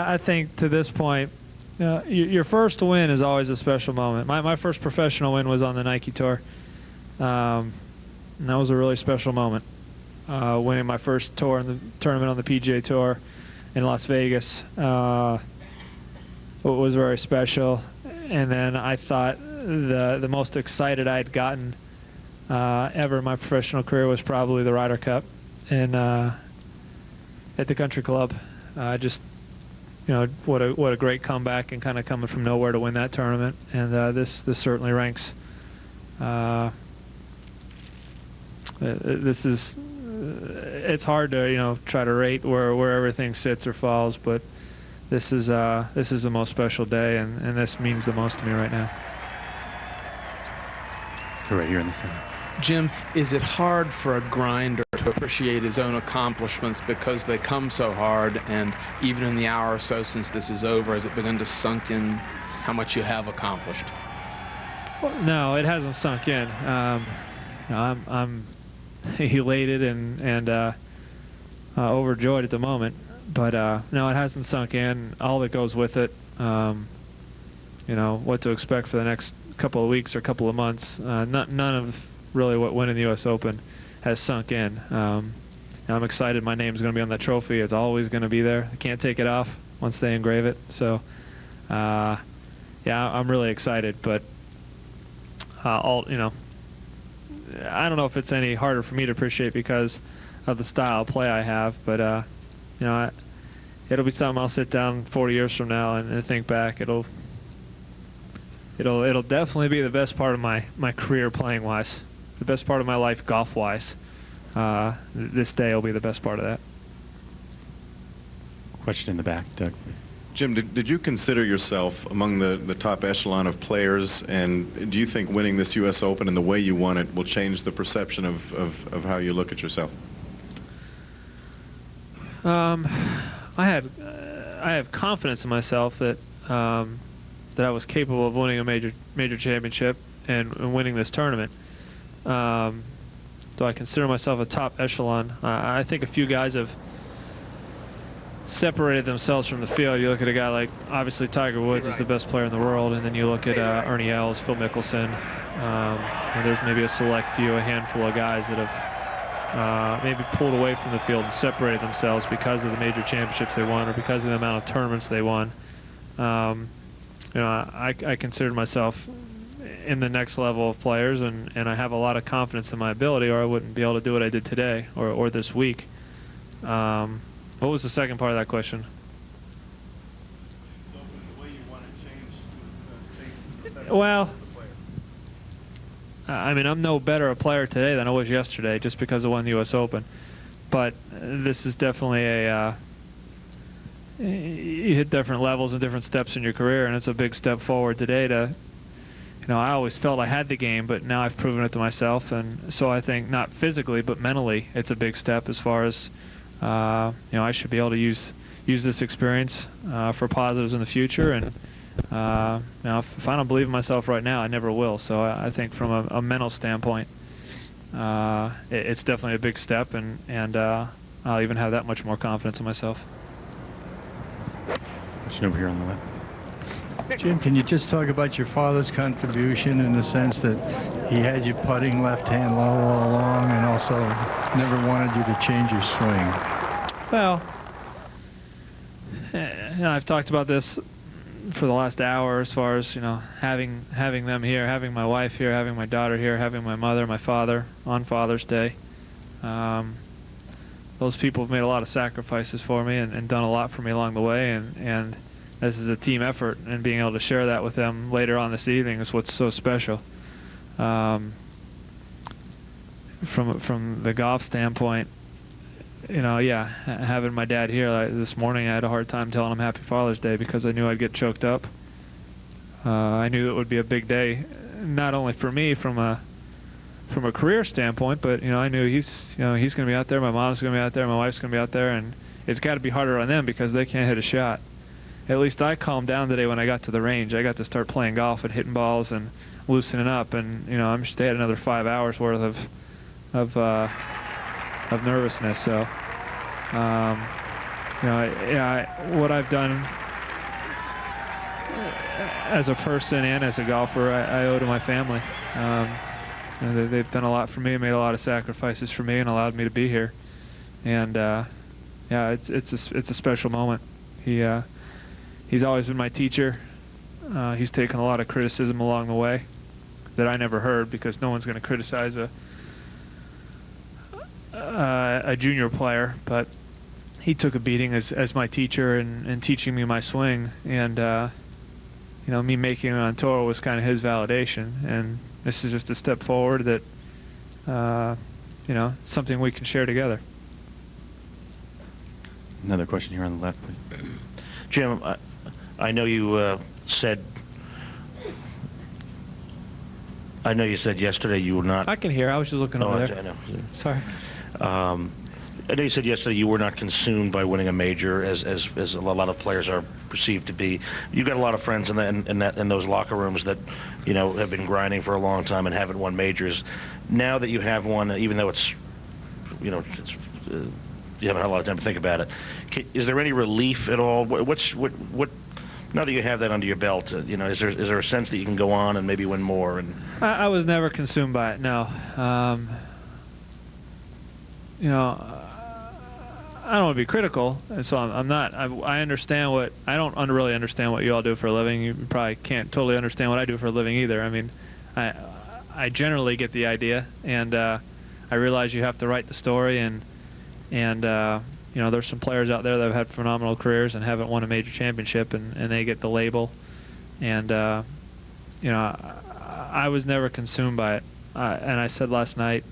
I think to this point, your first win is always a special moment. My first professional win was on the Nike Tour, and that was a really special moment. Winning my first tour in the tournament on the PGA Tour in Las Vegas was very special. And then I thought the most excited I had gotten ever in my professional career was probably the Ryder Cup at the Country Club. Just, you know, what a great comeback, and kind of coming from nowhere to win that tournament. And this certainly ranks. This is. It's hard to, you know, try to rate where everything sits or falls, but this is the most special day, and this means the most to me right now. Let's go right here in the center. Jim, is it hard for a grinder to appreciate his own accomplishments because they come so hard, and even in the hour or so since this is over, has it begun to sunk in how much you have accomplished? Well, no, it hasn't sunk in. I'm elated and overjoyed at the moment, but no, it hasn't sunk in. All that goes with it, you know, what to expect for the next couple of weeks or couple of months. None of really what winning the U.S. Open has sunk in. I'm excited my name's going to be on that trophy. It's always going to be there. I can't take it off once they engrave it. So, yeah, I'm really excited. But I don't know if it's any harder for me to appreciate because of the style of play I have. But it'll be something I'll sit down 40 years from now and think back. It'll definitely be the best part of my career playing wise, the best part of my life golf wise. This day will be the best part of that. Question in the back, Doug. Jim, did you consider yourself among the top echelon of players, and do you think winning this U.S. Open and the way you won it will change the perception of how you look at yourself? I have confidence in myself that that I was capable of winning a major championship and winning this tournament. Do I consider myself a top echelon? I think a few guys have separated themselves from the field. You look at a guy like, obviously Tiger Woods is the best player in the world, and then you look at Ernie Els, Phil Mickelson, and there's maybe a select few, a handful of guys that have maybe pulled away from the field and separated themselves because of the major championships they won or because of the amount of tournaments they won. I consider myself in the next level of players, and I have a lot of confidence in my ability, or I wouldn't be able to do what I did today or this week. What was the second part of that question? Well, I mean, I'm no better a player today than I was yesterday just because I won the U.S. Open. But this is definitely you hit different levels and different steps in your career, and it's a big step forward today to, I always felt I had the game, but now I've proven it to myself, and so I think not physically, but mentally, it's a big step as far as, I should be able to use this experience for positives in the future, and if I don't believe in myself right now, I never will. So I think from a mental standpoint, it's definitely a big step, and I'll even have that much more confidence in myself. Question over here on the left. Jim, can you just talk about your father's contribution in the sense that he had you putting left hand low all along and also never wanted you to change your swing? Well, I've talked about this for the last hour as far as, having them here, having my wife here, having my daughter here, having my mother, my father on Father's Day. Those people have made a lot of sacrifices for me and done a lot for me along the way, and this is a team effort, and being able to share that with them later on this evening is what's so special. From the golf standpoint, having my dad here this morning, I had a hard time telling him Happy Father's Day because I knew I'd get choked up. I knew it would be a big day, not only for me from a career standpoint, but I knew he's going to be out there, my mom's going to be out there, my wife's going to be out there, and it's got to be harder on them because they can't hit a shot. At least I calmed down today when I got to the range. I got to start playing golf and hitting balls and loosening up, and I'm just, they had another 5 hours worth of nervousness. So, what I've done as a person and as a golfer, I owe to my family. They've done a lot for me, made a lot of sacrifices for me, and allowed me to be here. And it's a special moment. He's always been my teacher. He's taken a lot of criticism along the way that I never heard, because no one's going to criticize a junior player, but he took a beating as my teacher and teaching me my swing, and me making it on tour was kind of his validation, and this is just a step forward that something we can share together. Another question here on the left, please. Jim, I know you said yesterday you were not... I can hear. I was just looking over there. I know. Sorry. I know you said yesterday you were not consumed by winning a major, as a lot of players are perceived to be. You've got a lot of friends in those locker rooms that have been grinding for a long time and haven't won majors. Now that you have one, even though it's you haven't had a lot of time to think about it, is there any relief at all? What now that you have that under your belt, is there a sense that you can go on and maybe win more? And I was never consumed by it. No. I don't want to be critical, and so I'm not. I understand what I don't really understand what you all do for a living. You probably can't totally understand what I do for a living either. I mean, I generally get the idea, and I realize you have to write the story, and you know, there's some players out there that have had phenomenal careers and haven't won a major championship, and they get the label, and you know, I was never consumed by it, and I said last night,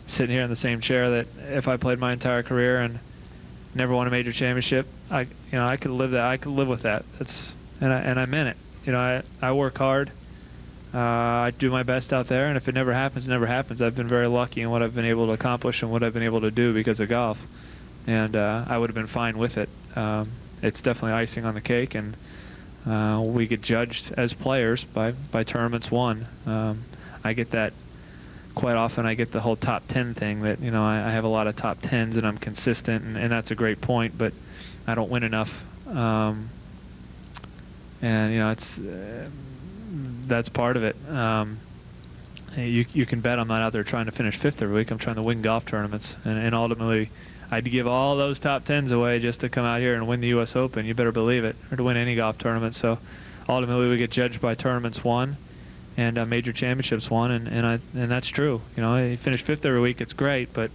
sitting here in the same chair, that if I played my entire career and never won a major championship, you know, I could live that. I could live with that. And I meant it. You know, I work hard. I do my best out there, and if it never happens, it never happens. I've been very lucky in what I've been able to accomplish and what I've been able to do because of golf, and I would have been fine with it. It's definitely icing on the cake, and we get judged as players by tournaments won. I get that quite often. I get the whole top 10 thing, that, you know, I have a lot of top 10s and I'm consistent, and that's a great point, but I don't win enough. And, you know, that's part of it. You can bet I'm not out there trying to finish 5th every week. I'm trying to win golf tournaments, and ultimately I'd give all those top 10s away just to come out here and win the U.S. Open. You better believe it, or to win any golf tournament. So ultimately we get judged by tournaments won and major championships won, and that's true. You know, you finish 5th every week, it's great, but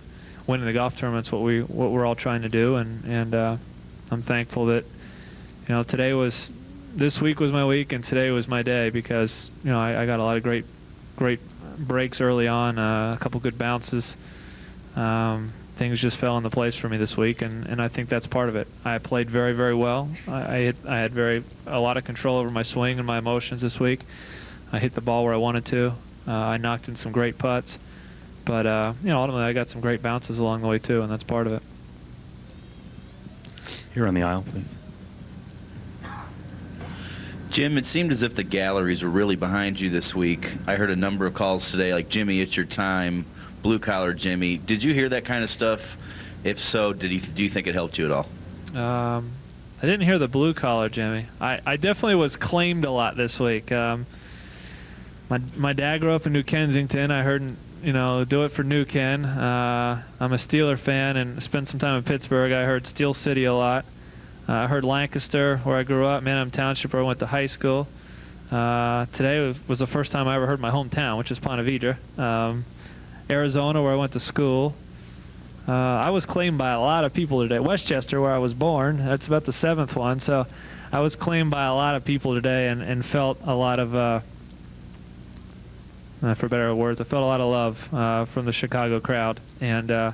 winning the golf tournament's what we're all trying to do, and I'm thankful that, you know, this week was my week, and today was my day, because, you know, I got a lot of great breaks early on, a couple good bounces. Things just fell into place for me this week, and I think that's part of it. I played very, very well. I had a lot of control over my swing and my emotions this week. I hit the ball where I wanted to. I knocked in some great putts, but you know, ultimately I got some great bounces along the way too, and that's part of it. Here on the aisle, please. Jim, it seemed as if the galleries were really behind you this week. I heard a number of calls today, like, Jimmy, it's your time, blue collar Jimmy. Did you hear that kind of stuff? If so, do you think it helped you at all? I didn't hear the blue collar Jimmy. I definitely was claimed a lot this week. My dad grew up in New Kensington. I heard, you know, do it for New Ken. I'm a Steeler fan and spent some time in Pittsburgh. I heard Steel City a lot. I heard Lancaster, where I grew up, Manham Township, where I went to high school. Today was the first time I ever heard my hometown, which is Ponte Vedra. Arizona, where I went to school. I was claimed by a lot of people today. Westchester, where I was born, that's about the 7th one. So I was claimed by a lot of people today, and felt a lot of, for better words, I felt a lot of love from the Chicago crowd. And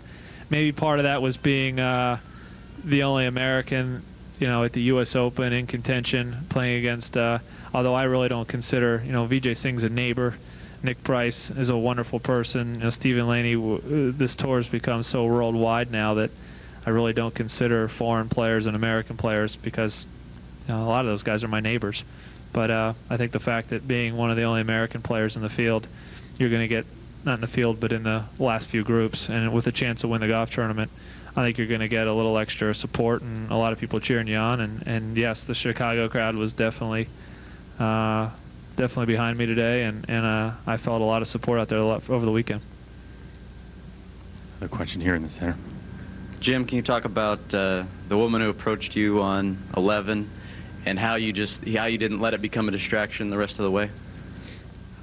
maybe part of that was being the only American, you know, at the U.S. Open in contention, playing against, although I really don't consider, you know, Vijay Singh's a neighbor. Nick Price is a wonderful person. You know, Stephen Laney, this tour has become so worldwide now that I really don't consider foreign players and American players, because, you know, a lot of those guys are my neighbors. But I think the fact that being one of the only American players in the field, you're going to get, not in the field, but in the last few groups, and with a chance to win the golf tournament, I think you're going to get a little extra support and a lot of people cheering you on. And yes, the Chicago crowd was definitely behind me today, and I felt a lot of support out there over the weekend. A question here in the center. Jim, can you talk about the woman who approached you on 11 and how you didn't let it become a distraction the rest of the way?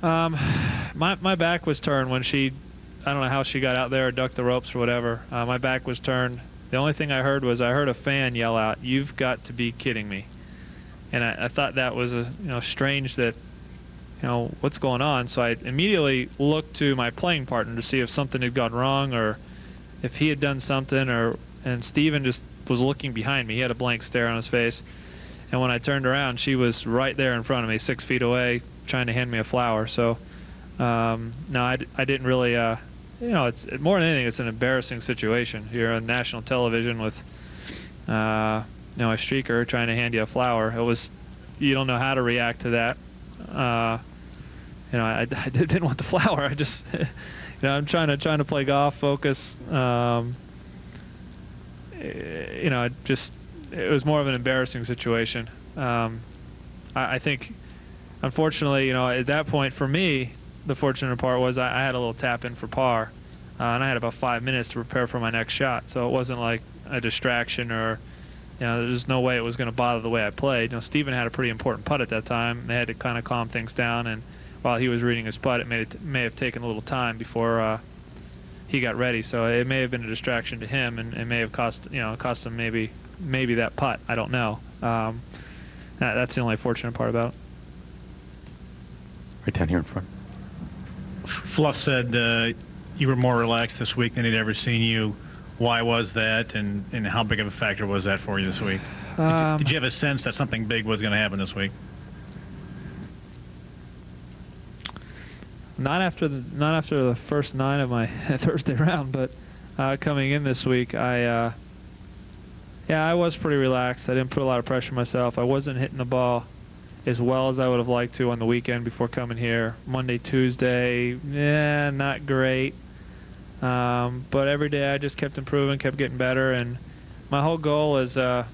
My back was turned when she, I don't know how she got out there or ducked the ropes or whatever. My back was turned. The only thing I heard was a fan yell out, "You've got to be kidding me." And I thought that was strange, that, you know, what's going on. So I immediately looked to my playing partner to see if something had gone wrong or if he had done something, and Steven just was looking behind me. He had a blank stare on his face. And when I turned around, she was right there in front of me, 6 feet away, trying to hand me a flower. So no, I didn't really, you know, it's more than anything, it's an embarrassing situation. You're on national television with, you know, a streaker trying to hand you a flower. You don't know how to react to that. You know, I didn't want the flower. I just, you know, I'm trying to play golf, focus. You know, it was more of an embarrassing situation. I think, unfortunately, you know, at that point for me, the fortunate part was I had a little tap in for par. and I had about 5 minutes to prepare for my next shot. So it wasn't like a distraction or, there's no way it was going to bother the way I played. Steven had a pretty important putt at that time. They had to kind of calm things down, and while he was reading his putt, it may have taken a little time before he got ready. So it may have been a distraction to him, and it may have cost him maybe that putt. I don't know. That's the only fortunate part about it. Right down here in front. Fluff said you were more relaxed this week than he'd ever seen you. Why was that, and how big of a factor was that for you this week? Did you have a sense that something big was going to happen this week? Not after the first 9 of my Thursday round, but coming in this week, I was pretty relaxed. I didn't put a lot of pressure on myself. I wasn't hitting the ball as well as I would have liked to on the weekend before coming here. Monday, Tuesday, not great. But every day I just kept improving, kept getting better, and my whole goal is I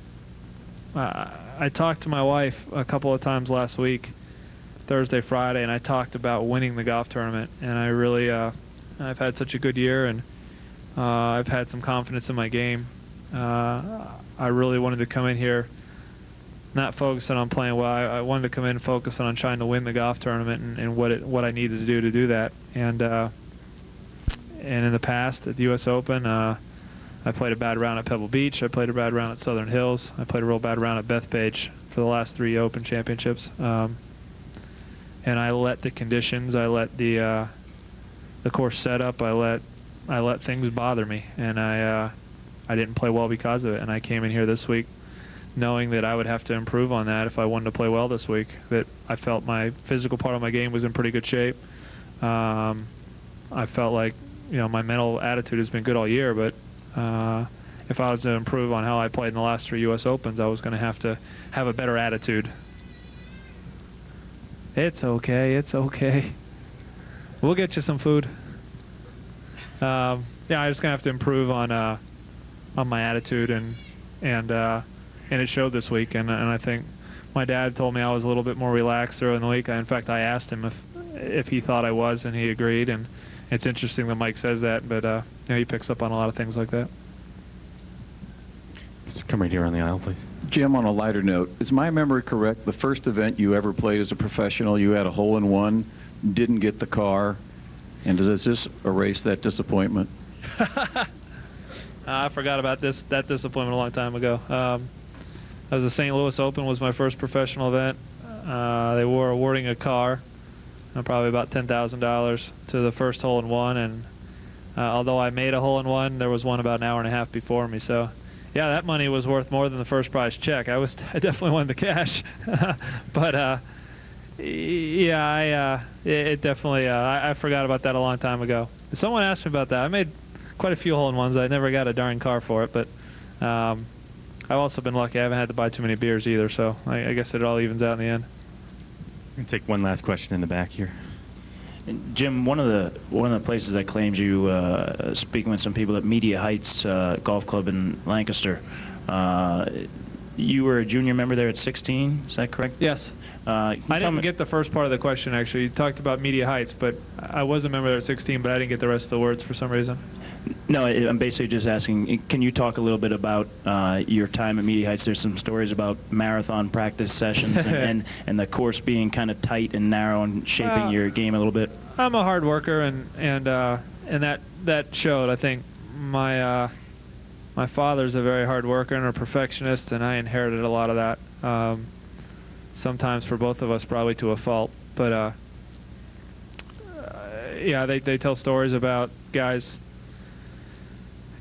talked to my wife a couple of times last week, Thursday, Friday, and I talked about winning the golf tournament, and I really I've had such a good year, and I've had some confidence in my game. I really wanted to come in here not focusing on playing well. I wanted to come in focusing on trying to win the golf tournament and what I needed to do that. And in the past at the U.S. Open, I played a bad round at Pebble Beach. I played a bad round at Southern Hills. I played a real bad round at Bethpage for the last 3 Open championships. And I let the conditions, I let the course setup, I let things bother me, and I didn't play well because of it. And I came in here this week knowing that I would have to improve on that if I wanted to play well this week. That I felt my physical part of my game was in pretty good shape. I felt like my mental attitude has been good all year, but if I was to improve on how I played in the last 3 U.S. Opens, I was going to have a better attitude. It's okay. It's okay. We'll get you some food. I'm just gonna have to improve on my attitude, and it showed this week. And I think my dad told me I was a little bit more relaxed early in the week. In fact, I asked him if he thought I was, and he agreed. And it's interesting that Mike says that, but he picks up on a lot of things like that. Just come right here on the aisle, please. Jim, on a lighter note, is my memory correct? The first event you ever played as a professional, you had a hole-in-one, didn't get the car, and does this erase that disappointment? I forgot about that disappointment a long time ago. That was the St. Louis Open, was my first professional event. They were awarding a car, probably about $10,000 to the first hole-in-one, and although I made a hole-in-one, there was one about an hour and a half before me, so yeah, that money was worth more than the first prize check. I definitely wanted the cash, but it definitely. I forgot about that a long time ago. Someone asked me about that. I made quite a few hole-in-ones. I never got a darn car for it, but I've also been lucky. I haven't had to buy too many beers either, so I guess it all evens out in the end. I'm gonna take one last question in the back here. And Jim, one of the places I claimed you, speaking with some people at Media Heights Golf Club in Lancaster, you were a junior member there at 16. Is that correct? Yes. I didn't get the first part of the question, actually. You talked about Media Heights, but I was a member there at 16, but I didn't get the rest of the words for some reason. No, I'm basically just asking, can you talk a little bit about your time at Media Heights? There's some stories about marathon practice sessions and the course being kind of tight and narrow and shaping your game a little bit. I'm a hard worker, and that showed. I think my father's a very hard worker and a perfectionist, and I inherited a lot of that. Sometimes for both of us, probably to a fault. But they tell stories about guys,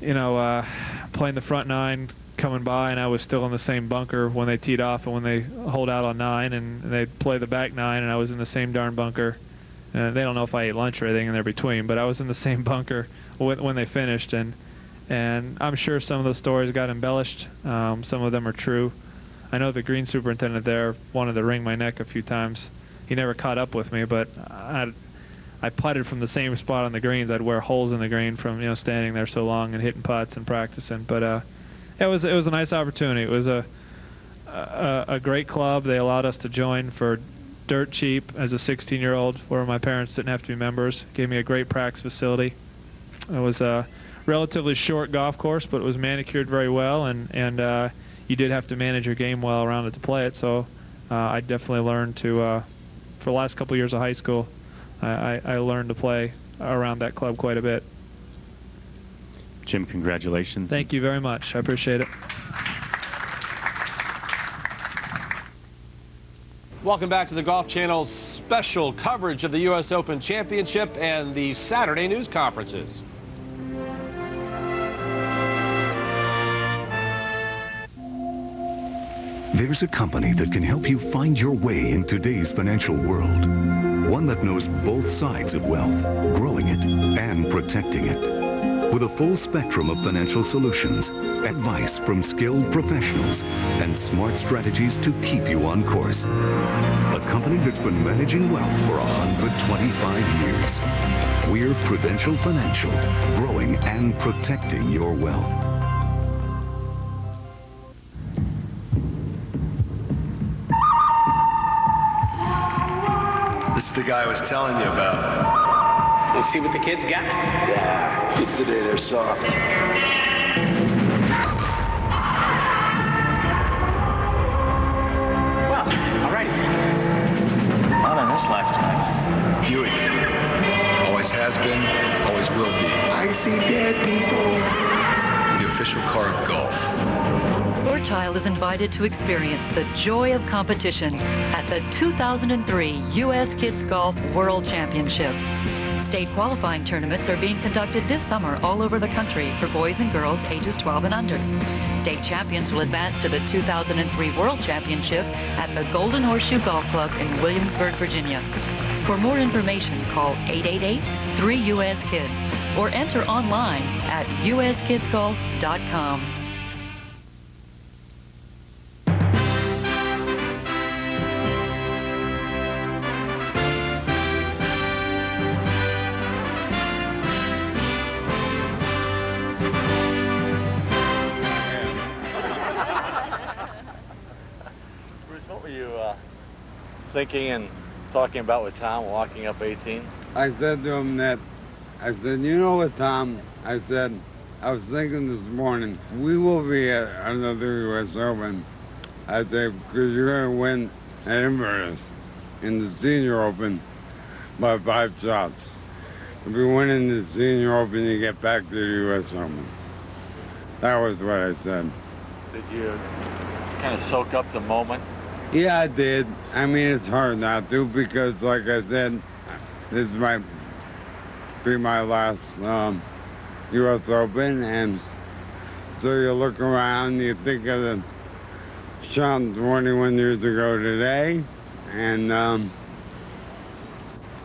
playing the front nine, coming by, and I was still in the same bunker when they teed off and when they hold out on 9, and they play the back 9, and I was in the same darn bunker. They don't know if I ate lunch or anything in there between, but I was in the same bunker when they finished, and I'm sure some of those stories got embellished. Some of them are true. I know the green superintendent there wanted to wring my neck a few times. He never caught up with me, but I putted from the same spot on the greens. I'd wear holes in the green from standing there so long and hitting putts and practicing. But it was a nice opportunity. It was a great club. They allowed us to join for dirt cheap as a 16-year-old, where my parents didn't have to be members. Gave me a great practice facility. It was a relatively short golf course, but it was manicured very well, and you did have to manage your game well around it to play it. So I definitely learned to, for the last couple years of high school, I learned to play around that club quite a bit. Jim, congratulations. Thank you very much. I appreciate it. Welcome back to the Golf Channel's special coverage of the U.S. Open Championship and the Saturday news conferences. There's a company that can help you find your way in today's financial world. One that knows both sides of wealth, growing it and protecting it. With a full spectrum of financial solutions, advice from skilled professionals, and smart strategies to keep you on course. A company that's been managing wealth for 125 years. We're Prudential Financial, growing and protecting your wealth. This is the guy I was telling you about. Let's see what the kids got. Yeah, kids today, they're soft. Well, all right. Not in this lifetime. Buick. Always has been, always will be. I see dead people. The official car of golf. Your child is invited to experience the joy of competition at the 2003 U.S. Kids Golf World Championship. State qualifying tournaments are being conducted this summer all over the country for boys and girls ages 12 and under. State champions will advance to the 2003 World Championship at the Golden Horseshoe Golf Club in Williamsburg, Virginia. For more information, call 888-3US-KIDS or enter online at uskidsgolf.com. Thinking and talking about with Tom walking up 18? I said to him that, I said, you know what, Tom? I said, I was thinking this morning, we will be at another U.S. Open. I said, because you're going to win at Inverness in the Senior Open by 5 shots. If you win in the Senior Open, you get back to the U.S. Open. That was what I said. Did you kind of soak up the moment? Yeah, I did. I mean, it's hard not to because, like I said, this might be my last U.S. Open, and so you look around, you think of the shot 21 years ago today, and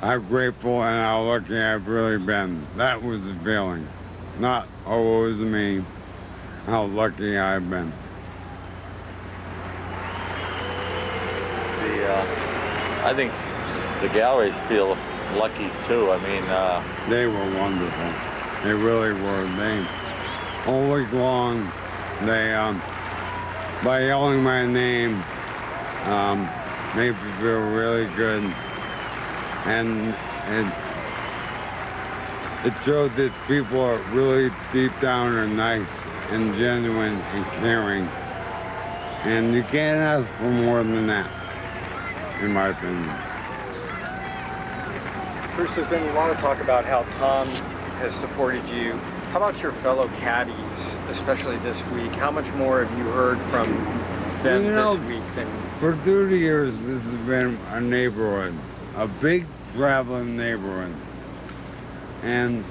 how grateful and how lucky I've really been. That was the feeling. Not, oh, it was me, how lucky I've been. I think the galleries feel lucky too. I mean, they were wonderful. They really were. They all week long, they by yelling my name, made me feel really good, and it showed that people are really deep down are nice and genuine and caring, and you can't ask for more than that, in my opinion. Bruce, there's been a lot of talk about how Tom has supported you. How about your fellow caddies, especially this week? How much more have you heard from them this week? For 30 years, this has been a neighborhood, a big traveling neighborhood. And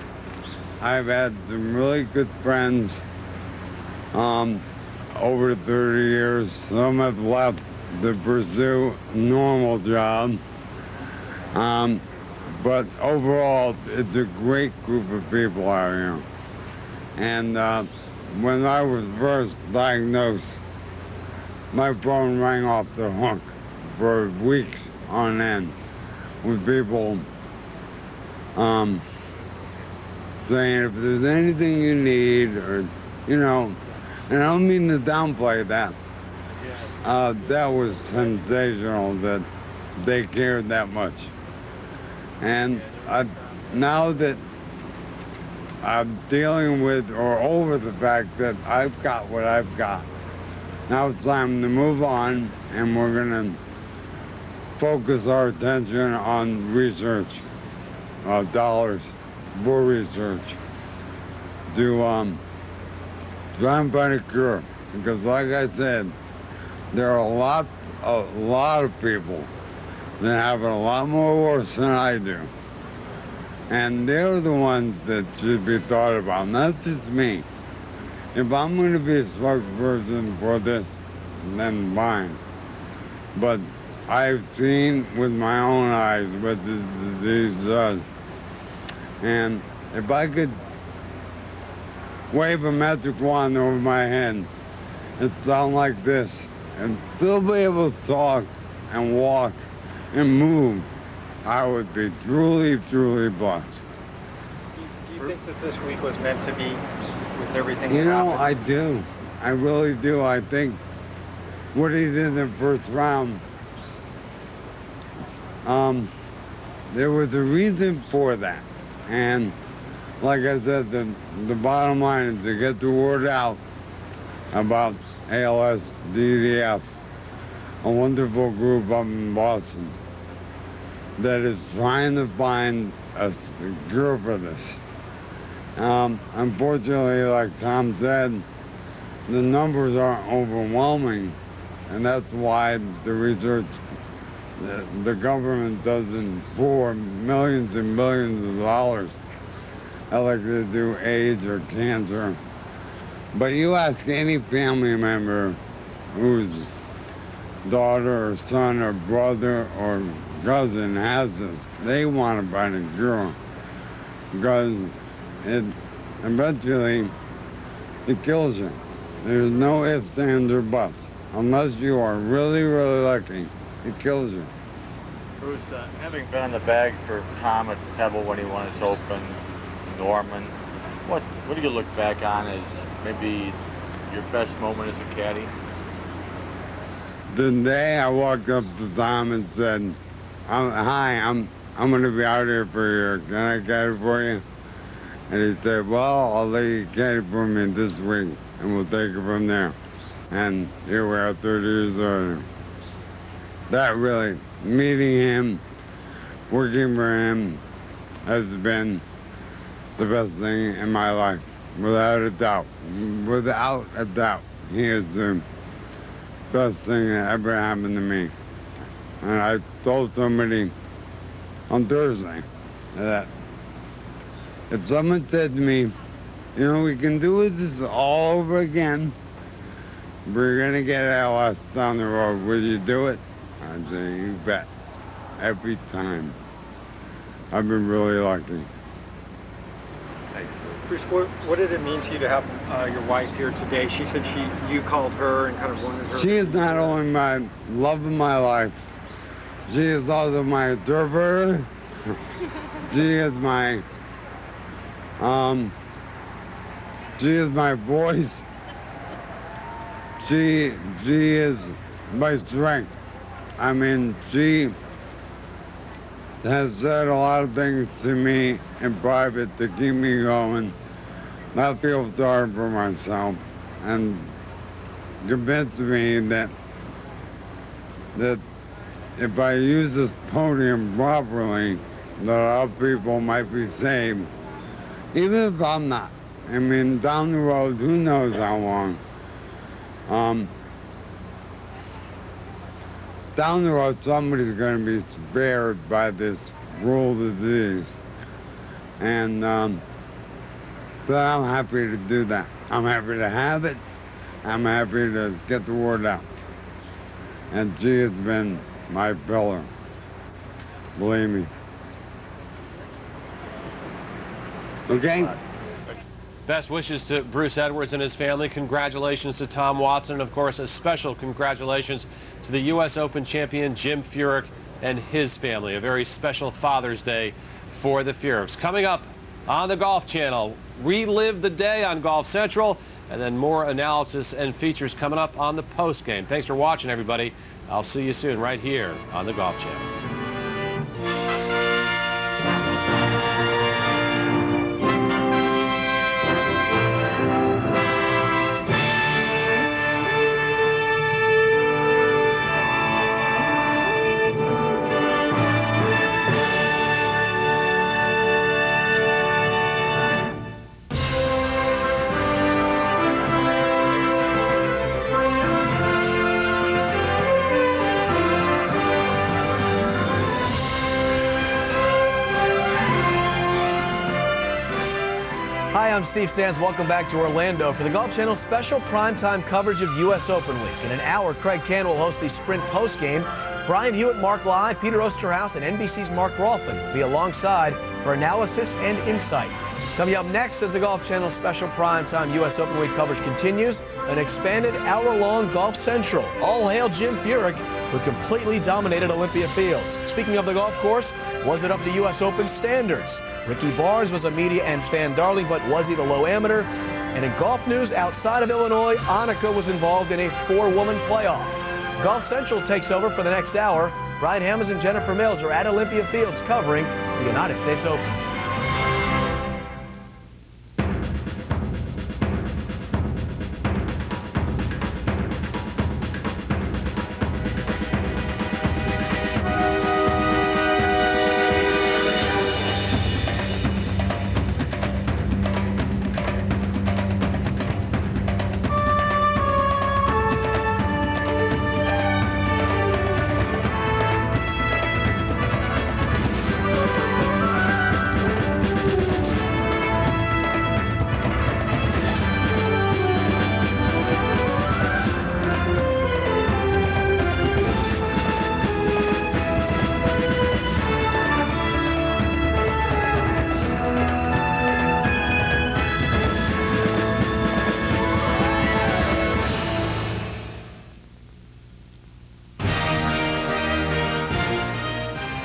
I've had some really good friends over 30 years. Some have left to pursue a normal job. But overall, it's a great group of people out here. And when I was first diagnosed, my phone rang off the hook for weeks on end with people saying if there's anything you need, or, you know, and I don't mean to downplay that. That was sensational that they cared that much. And now that I'm dealing with or over the fact that I've got what I've got. Now it's time to move on, and we're going to focus our attention on research, dollars for research, to try and find a cure. Because like I said, there are a lot of people that have it a lot more worse than I do. And they're the ones that should be thought about, not just me. If I'm going to be a spokesperson for this, then fine. But I've seen with my own eyes what this disease does. And if I could wave a magic wand over my head and sound like this, and still be able to talk and walk and move, I would be truly, truly blessed. Do you think that this week was meant to be with everything You that know, happened? I do. I really do. I think what he did in the first round, there was a reason for that. And like I said, the bottom line is to get the word out about ALS, DDF, a wonderful group up in Boston that is trying to find a cure for this. Unfortunately, like Tom said, the numbers aren't overwhelming, and that's why the research, the government doesn't pour millions and millions of dollars like they do AIDS or cancer. But you ask any family member whose daughter or son or brother or cousin has this, they want to find a cure, because it eventually it kills you. There's no ifs, ands, or buts. Unless you are really, really lucky, it kills you. Bruce, having been in the bag for Tom at Pebble when he won his Open, Norman, what do you look back on as maybe your best moment as a caddy? The day I walked up to Tom and said, "Hi, I'm going to be out here for a year. Can I caddy for you?" And he said, "Well, I'll let you caddy for me this week, and we'll take it from there." And here we are 30 years later. That really, meeting him, working for him, has been the best thing in my life, without a doubt. Without a doubt, he is the best thing that ever happened to me. And I told somebody on Thursday that if someone said to me, "You know, we can do this all over again, we're gonna get ALS down the road, will you do it?" I'd say, "You bet." Every time. I've been really lucky. Bruce, what did it mean to you to have your wife here today? She said you called her and kind of wanted her. She is not only my love of my life, she is also my interpreter. She is my voice. She is my strength. I mean, she has said a lot of things to me in private to keep me going. I feel sorry for myself, and convinced me that if I use this podium properly, that other people might be saved, even if I'm not. I mean, down the road, who knows how long. Down the road, somebody's going to be spared by this cruel disease. And but I'm happy to do that. I'm happy to have it. I'm happy to get the word out. And she has been my pillar. Believe me. Okay? Best wishes to Bruce Edwards and his family. Congratulations to Tom Watson. And of course, a special congratulations to the U.S. Open champion Jim Furyk and his family. A very special Father's Day for the Furyks. Coming up on the Golf Channel, relive the day on Golf Central, and then more analysis and features coming up on the post game. Thanks for watching, everybody. I'll see you soon right here on the Golf Channel. I'm Steve Sands. Welcome back to Orlando for the Golf Channel special primetime coverage of U.S. Open Week. In an hour, Craig Cann will host the Sprint postgame. Brian Hewitt, Mark Live, Peter Osterhaus, and NBC's Mark Rolfing will be alongside for analysis and insight. Coming up next as the Golf Channel special primetime U.S. Open Week coverage continues, an expanded hour-long Golf Central. All hail Jim Furyk, who completely dominated Olympia Fields. Speaking of the golf course, was it up to U.S. Open standards? Ricky Barnes was a media and fan darling, but was he the low amateur? And in golf news outside of Illinois, Annika was involved in a 4-woman playoff. Golf Central takes over for the next hour. Brian Hammonds and Jennifer Mills are at Olympia Fields covering the United States Open.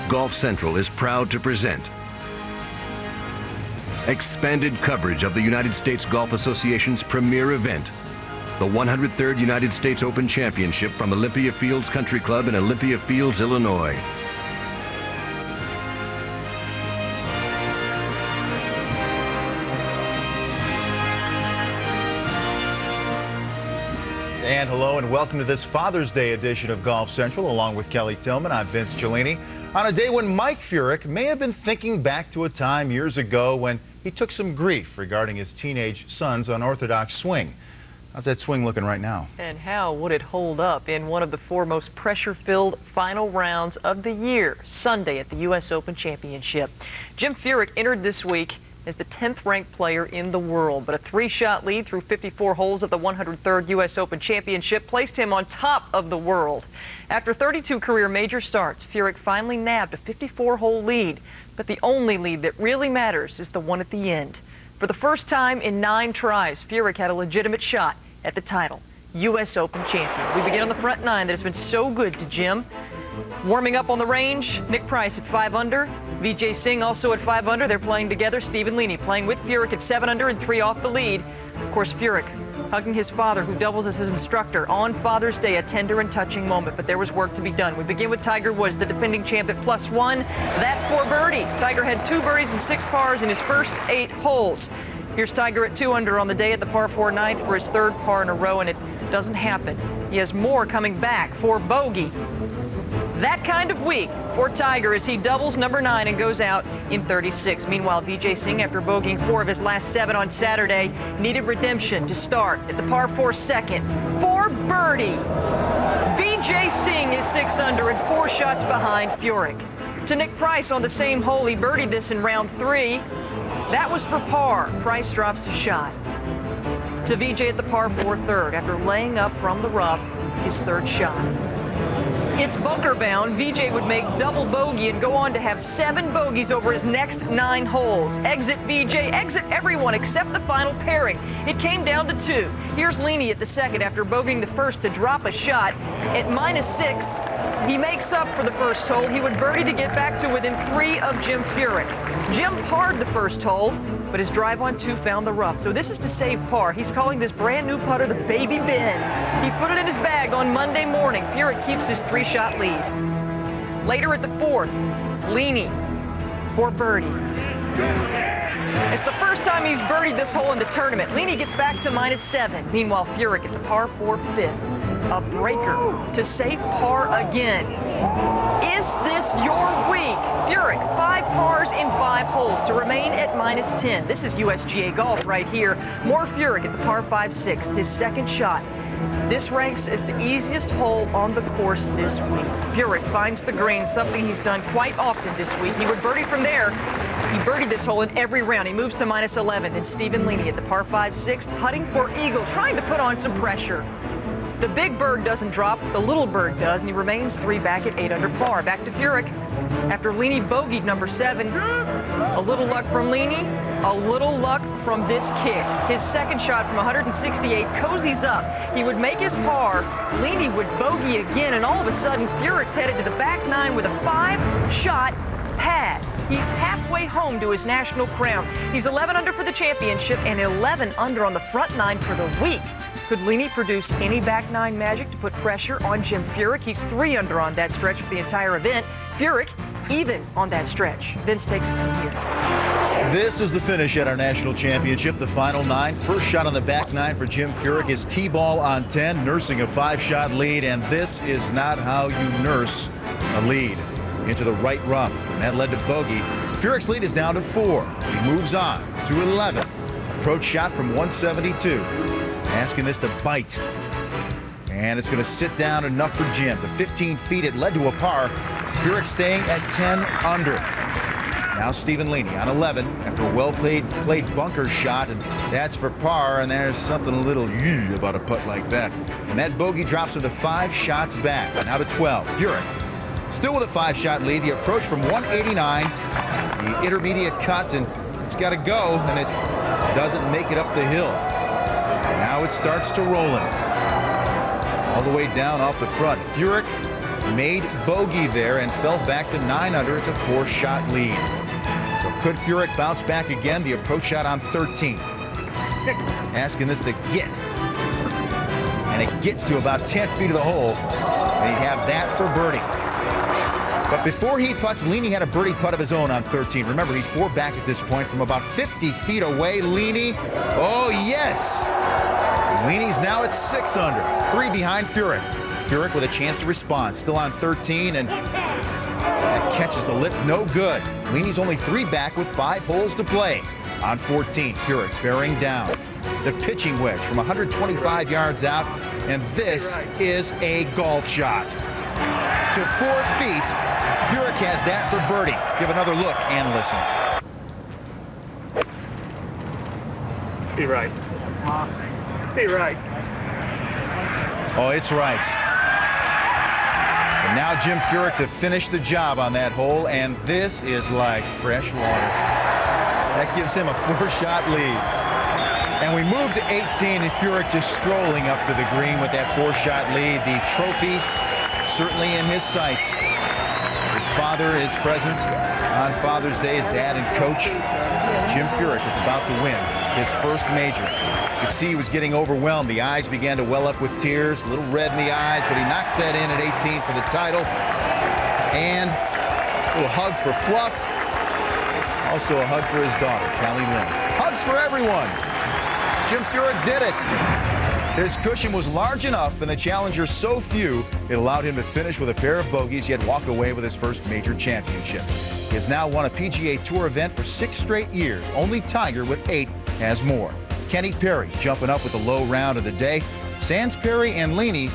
Golf Central is proud to present expanded coverage of the United States Golf Association's premier event, the 103rd United States Open Championship from Olympia Fields Country Club in Olympia Fields, Illinois. And hello and welcome to this Father's Day edition of Golf Central. Along with Kelly Tillman, I'm Vince Cellini. On a day when Mike Furyk may have been thinking back to a time years ago when he took some grief regarding his teenage son's unorthodox swing. How's that swing looking right now? And how would it hold up in one of the 4 most pressure-filled final rounds of the year, Sunday at the U.S. Open Championship? Jim Furyk entered this week as the 10th ranked player in the world, but a 3-shot lead through 54 holes at the 103rd U.S. Open Championship placed him on top of the world. After 32 career major starts, Furyk finally nabbed a 54-hole lead, but the only lead that really matters is the one at the end. For the first time in 9 tries, Furyk had a legitimate shot at the title, U.S. Open champion. We begin on the front 9 that has been so good to Jim. Warming up on the range, Nick Price at 5 under. Vijay Singh also at 5 under. They're playing together. Stephen Leaney playing with Furyk at 7 under and 3 off the lead. Of course, Furyk hugging his father, who doubles as his instructor on Father's Day, a tender and touching moment, but there was work to be done. We begin with Tiger Woods, the defending champ, at +1. That's for birdie. Tiger had 2 birdies and 6 pars in his first 8 holes. Here's Tiger at 2 under on the day at the par 4 9th for his 3rd par in a row, and it doesn't happen. He has more coming back for bogey. That kind of week for Tiger as he doubles number 9 and goes out in 36. Meanwhile, Vijay Singh, after bogeying 4 of his last 7 on Saturday, needed redemption to start at the par 4 2nd for birdie. Vijay Singh is 6 under and 4 shots behind Furyk. To Nick Price on the same hole, he birdied this in round 3. That was for par. Price drops a shot. To Vijay at the par 4 3rd after laying up from the rough his 3rd shot. It's bunker bound. Vijay would make double bogey and go on to have 7 bogeys over his next 9 holes. Exit Vijay, exit everyone except the final pairing. It came down to 2. Here's Leaney at the 2nd after bogeying the 1st to drop a shot. At -6, he makes up for the 1st hole. He would birdie to get back to within 3 of Jim Furyk. Jim parred the 1st hole, but his drive on 2 found the rough. So this is to save par. He's calling this brand new putter the Baby Ben. He put it in his bag on Monday morning. Furyk keeps his 3-shot lead. Later at the 4th, Leaney for birdie. It's the first time he's birdied this hole in the tournament. Leaney gets back to -7. Meanwhile, Furyk at the par 4 5th. A breaker to save par again. Is this your week? Furyk, 5 pars in 5 holes to remain at -10. This is USGA golf right here. More Furyk at the par 5 6th, his 2nd shot. This ranks as the easiest hole on the course this week. Furyk finds the green, something he's done quite often this week. He would birdie from there. He birdied this hole in every round. He moves to -11. Then Stephen Leaney at the par 5 6th, putting for eagle, trying to put on some pressure. The big bird doesn't drop, the little bird does, and he remains 3 back at 8 under par. Back to Furyk. After Leaney bogeyed number 7, a little luck from Leaney, a little luck from this kick. His second shot from 168 cozies up. He would make his par, Leaney would bogey again, and all of a sudden, Furyk's headed to the back 9 with a 5-shot pad. He's halfway home to his national crown. He's 11 under for the championship and 11 under on the front 9 for the week. Could Leaney produce any back 9 magic to put pressure on Jim Furyk? He's 3 under on that stretch for the entire event. Furyk even on that stretch. Vince takes it from here. This is the finish at our national championship, the final 9. First shot on the back 9 for Jim Furyk. His T-ball on 10, nursing a 5-shot lead, and this is not how you nurse a lead. Into the right rough, and that led to bogey. Furyk's lead is down to 4. He moves on to 11. Approach shot from 172. Asking this to bite. And it's going to sit down enough for Jim. The 15 feet, it led to a par. Furyk staying at 10 under. Now Stephen Leaney on 11 after a well-played bunker shot, and that's for par, and there's something a little about a putt like that. And that bogey drops him to 5 shots back. Now to 12. Furyk still with a 5-shot lead. The approach from 189. The intermediate cut, and it's got to go, and it doesn't make it up the hill. Now it starts to roll in. All the way down off the front. Furyk made bogey there and fell back to 9 under. It's a 4-shot lead. So could Furyk bounce back again? The approach shot on 13. Asking this to get. And it gets to about 10 feet of the hole. And he'd have that for birdie. But before he putts, Leaney had a birdie putt of his own on 13. Remember, he's 4 back at this point from about 50 feet away. Leaney, oh yes! Leaney's now at 6 under, 3 behind Furyk. Furyk with a chance to respond, still on 13, and that catches the lip, no good. Leaney's only 3 back with 5 holes to play. On 14, Furyk bearing down. The pitching wedge from 125 yards out, and this is a golf shot. To 4 feet, Furyk has that for birdie. Give another look and listen. Be right. Be right. Oh, it's right. And now Jim Furyk to finish the job on that hole, and this is like fresh water. That gives him a 4-shot lead. And we move to 18, and Furyk just strolling up to the green with that 4-shot lead. The trophy certainly in his sights. His father is present on Father's Day, his dad and coach. Jim Furyk is about to win his first major. You could see he was getting overwhelmed. The eyes began to well up with tears, a little red in the eyes, but he knocks that in at 18 for the title. And a little hug for Fluff. Also a hug for his daughter, Callie Lynn. Hugs for everyone. Jim Furyk did it. His cushion was large enough and the challengers so few, it allowed him to finish with a pair of bogeys, yet walk away with his first major championship. He has now won a PGA Tour event for 6 straight years. Only Tiger with 8 has more. Kenny Perry jumping up with the low round of the day. Sans Perry and Leaney,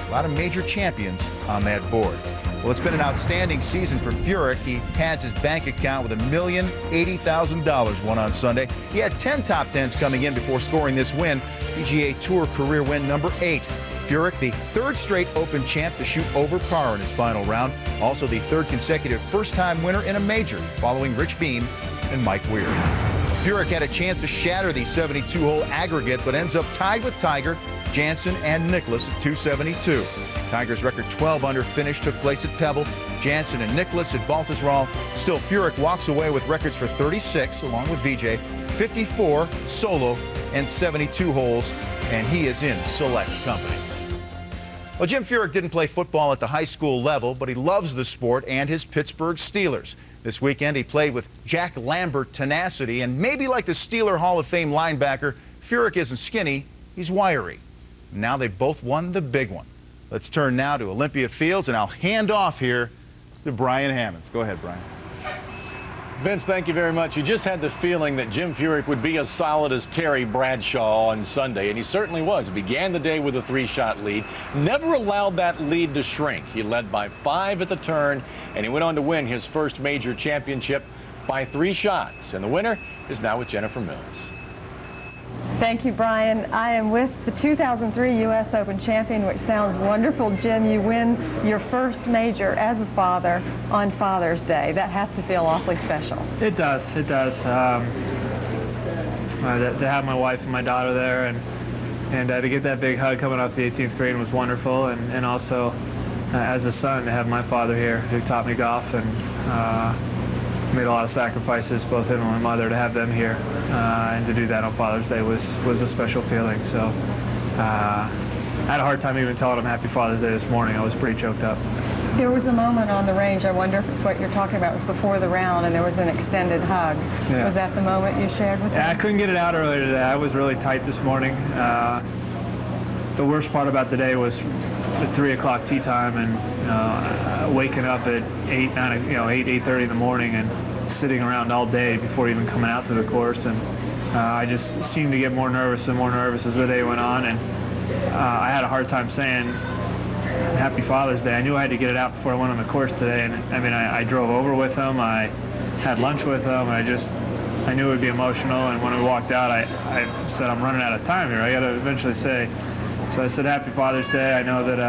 a lot of major champions on that board. Well, it's been an outstanding season for Furyk. He pads his bank account with $1,080,000 won on Sunday. He had 10 top 10s coming in before scoring this win. PGA Tour career win number 8. Furyk, the 3rd straight Open champ to shoot over par in his final round. Also the 3rd consecutive first-time winner in a major, following Rich Beam and Mike Weir. Furyk had a chance to shatter the 72-hole aggregate, but ends up tied with Tiger, Jansen, and Nicklaus at 272. Tiger's record 12 under finish took place at Pebble. Jansen and Nicklaus at Baltusrol. Still, Furyk walks away with records for 36, along with VJ, 54 solo, and 72 holes, and he is in select company. Well, Jim Furyk didn't play football at the high school level, but he loves the sport and his Pittsburgh Steelers. This weekend, he played with Jack Lambert tenacity, and maybe like the Steeler Hall of Fame linebacker, Furyk isn't skinny, he's wiry. Now they both won the big one. Let's turn now to Olympia Fields, and I'll hand off here to Brian Hammonds. Go ahead, Brian. Vince, thank you very much. You just had the feeling that Jim Furyk would be as solid as Terry Bradshaw on Sunday, and he certainly was. He began the day with a 3-shot lead, never allowed that lead to shrink. He led by 5 at the turn, and he went on to win his first major championship by 3 shots. And the winner is now with Jennifer Mills. Thank you, Brian. I am with the 2003 U.S. Open champion, which sounds wonderful. Jim, you win your first major as a father on Father's Day. That has to feel awfully special. It does. It does. To have my wife and my daughter there, and to get that big hug coming off the 18th green was wonderful. And also, as a son, to have my father here who taught me golf and made a lot of sacrifices, both him and my mother, to have them here and to do that on Father's Day was a special feeling. So I had a hard time even telling him Happy Father's Day this morning. I was pretty choked up. There was a moment on the range, I wonder if it's what you're talking about, it was before the round, and there was an extended hug. Yeah. Was that the moment you shared with him? Yeah, I couldn't get it out earlier today. I was really tight this morning. The worst part about the day was the 3 o'clock tee time and waking up at 8:30 in the morning and sitting around all day before even coming out to the course. And I just seemed to get more nervous and more nervous as the day went on. And I had a hard time saying Happy Father's Day. I knew I had to get it out before I went on the course today. And I mean, I drove over with him. I had lunch with him. I knew it would be emotional. And when we walked out, I said, I'm running out of time here. I got to eventually say. So I said, Happy Father's Day. I know that,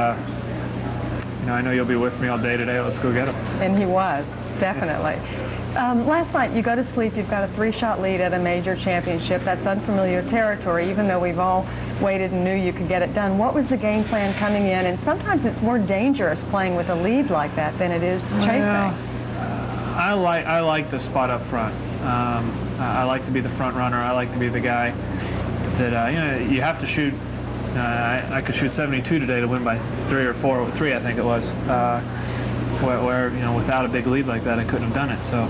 I know you'll be with me all day today. Let's go get him. And he was, definitely. Last night, you go to sleep, you've got a 3-shot lead at a major championship. That's unfamiliar territory, even though we've all waited and knew you could get it done. What was the game plan coming in? And sometimes it's more dangerous playing with a lead like that than it is chasing. Yeah. I like the spot up front. I like to be the front runner. I like to be the guy that, you have to shoot. I could shoot 72 today to win by 3 or 4, 3 I think it was, where without a big lead like that I couldn't have done it. So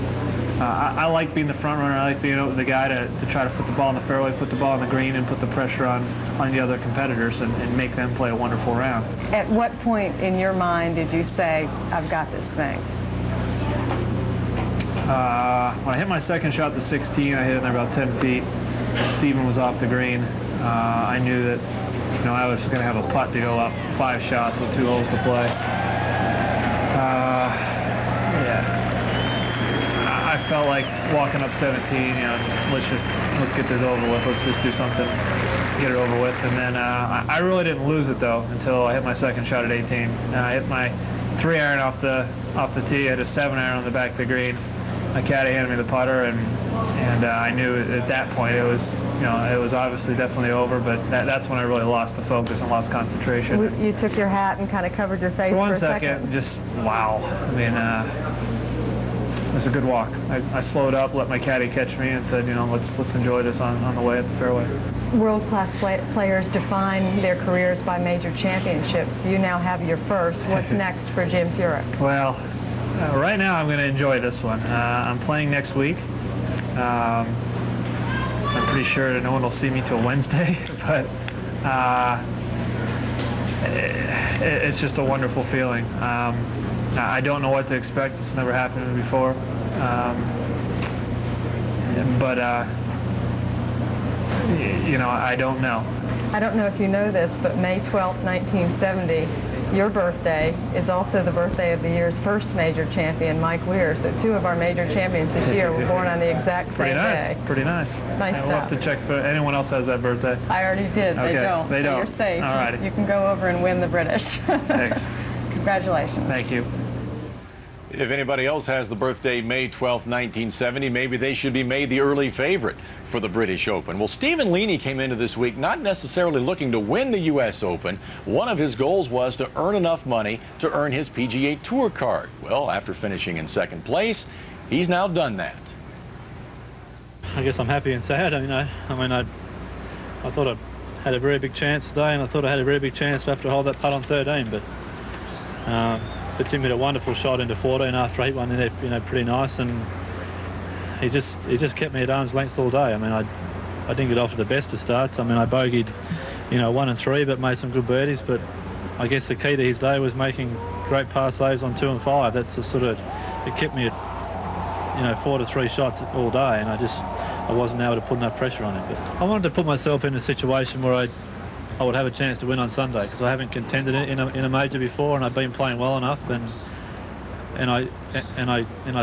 I like being the front runner. I like being the guy to try to put the ball in the fairway, put the ball in the green, and put the pressure on the other competitors and make them play a wonderful round. At what point in your mind did you say, I've got this thing? When I hit my second shot to 16, I hit it there about 10 feet. Steven was off the green. I knew that I was going to have a putt to go up 5 shots with 2 holes to play. I felt like walking up 17, let's get this over with. Let's just do something, get it over with. And then I really didn't lose it, though, until I hit my second shot at 18. I hit my 3-iron off the tee. I had a 7-iron on the back of the green. My caddy handed me the putter, and I knew at that point it was, it was obviously definitely over, but that's when I really lost the focus and lost concentration. You took your hat and kind of covered your face for for a a second. Just wow. I mean, it was a good walk. I slowed up, let my caddy catch me, and said, let's enjoy this on the way at the fairway. World-class players define their careers by major championships. You now have your first. What's next for Jim Furyk? Well, right now I'm going to enjoy this one. I'm playing next week. I'm pretty sure that no one will see me till Wednesday, but it's just a wonderful feeling. I don't know what to expect. It's never happened to me before. But I don't know. I don't know if you know this, but May 12th, 1970, your birthday is also the birthday of the year's first major champion, Mike Weir. So 2 of our major champions this year were born on the exact same day. Pretty nice. Nice I'll stuff. have to check if anyone else has that birthday. I already did. Okay. They don't. So you're safe. All right. You can go over and win the British. Thanks. Congratulations. Thank you. If anybody else has the birthday May 12th, 1970, maybe they should be made the early favorite for the British Open. Well, Stephen Leaney came into this week not necessarily looking to win the U.S. Open. One of his goals was to earn enough money to earn his PGA Tour card. Well, after finishing in 2nd place, he's now done that. I guess I'm happy and sad. I thought I had a very big chance today, and I thought I had a very big chance after I hold that putt on 13, but Jim hit a wonderful shot into 14 after 8 one in there, pretty nice, and he just kept me at arm's length all day. I didn't get off to the best of starts. I bogeyed, 1 and 3, but made some good birdies. But I guess the key to his day was making great par saves on 2 and 5. That's the sort of, it kept me at, you know, 4 to 3 shots all day, and I wasn't able to put enough pressure on him. But I wanted to put myself in a situation where I would have a chance to win on Sunday, because I haven't contended in a major before, and I've been playing well enough, and I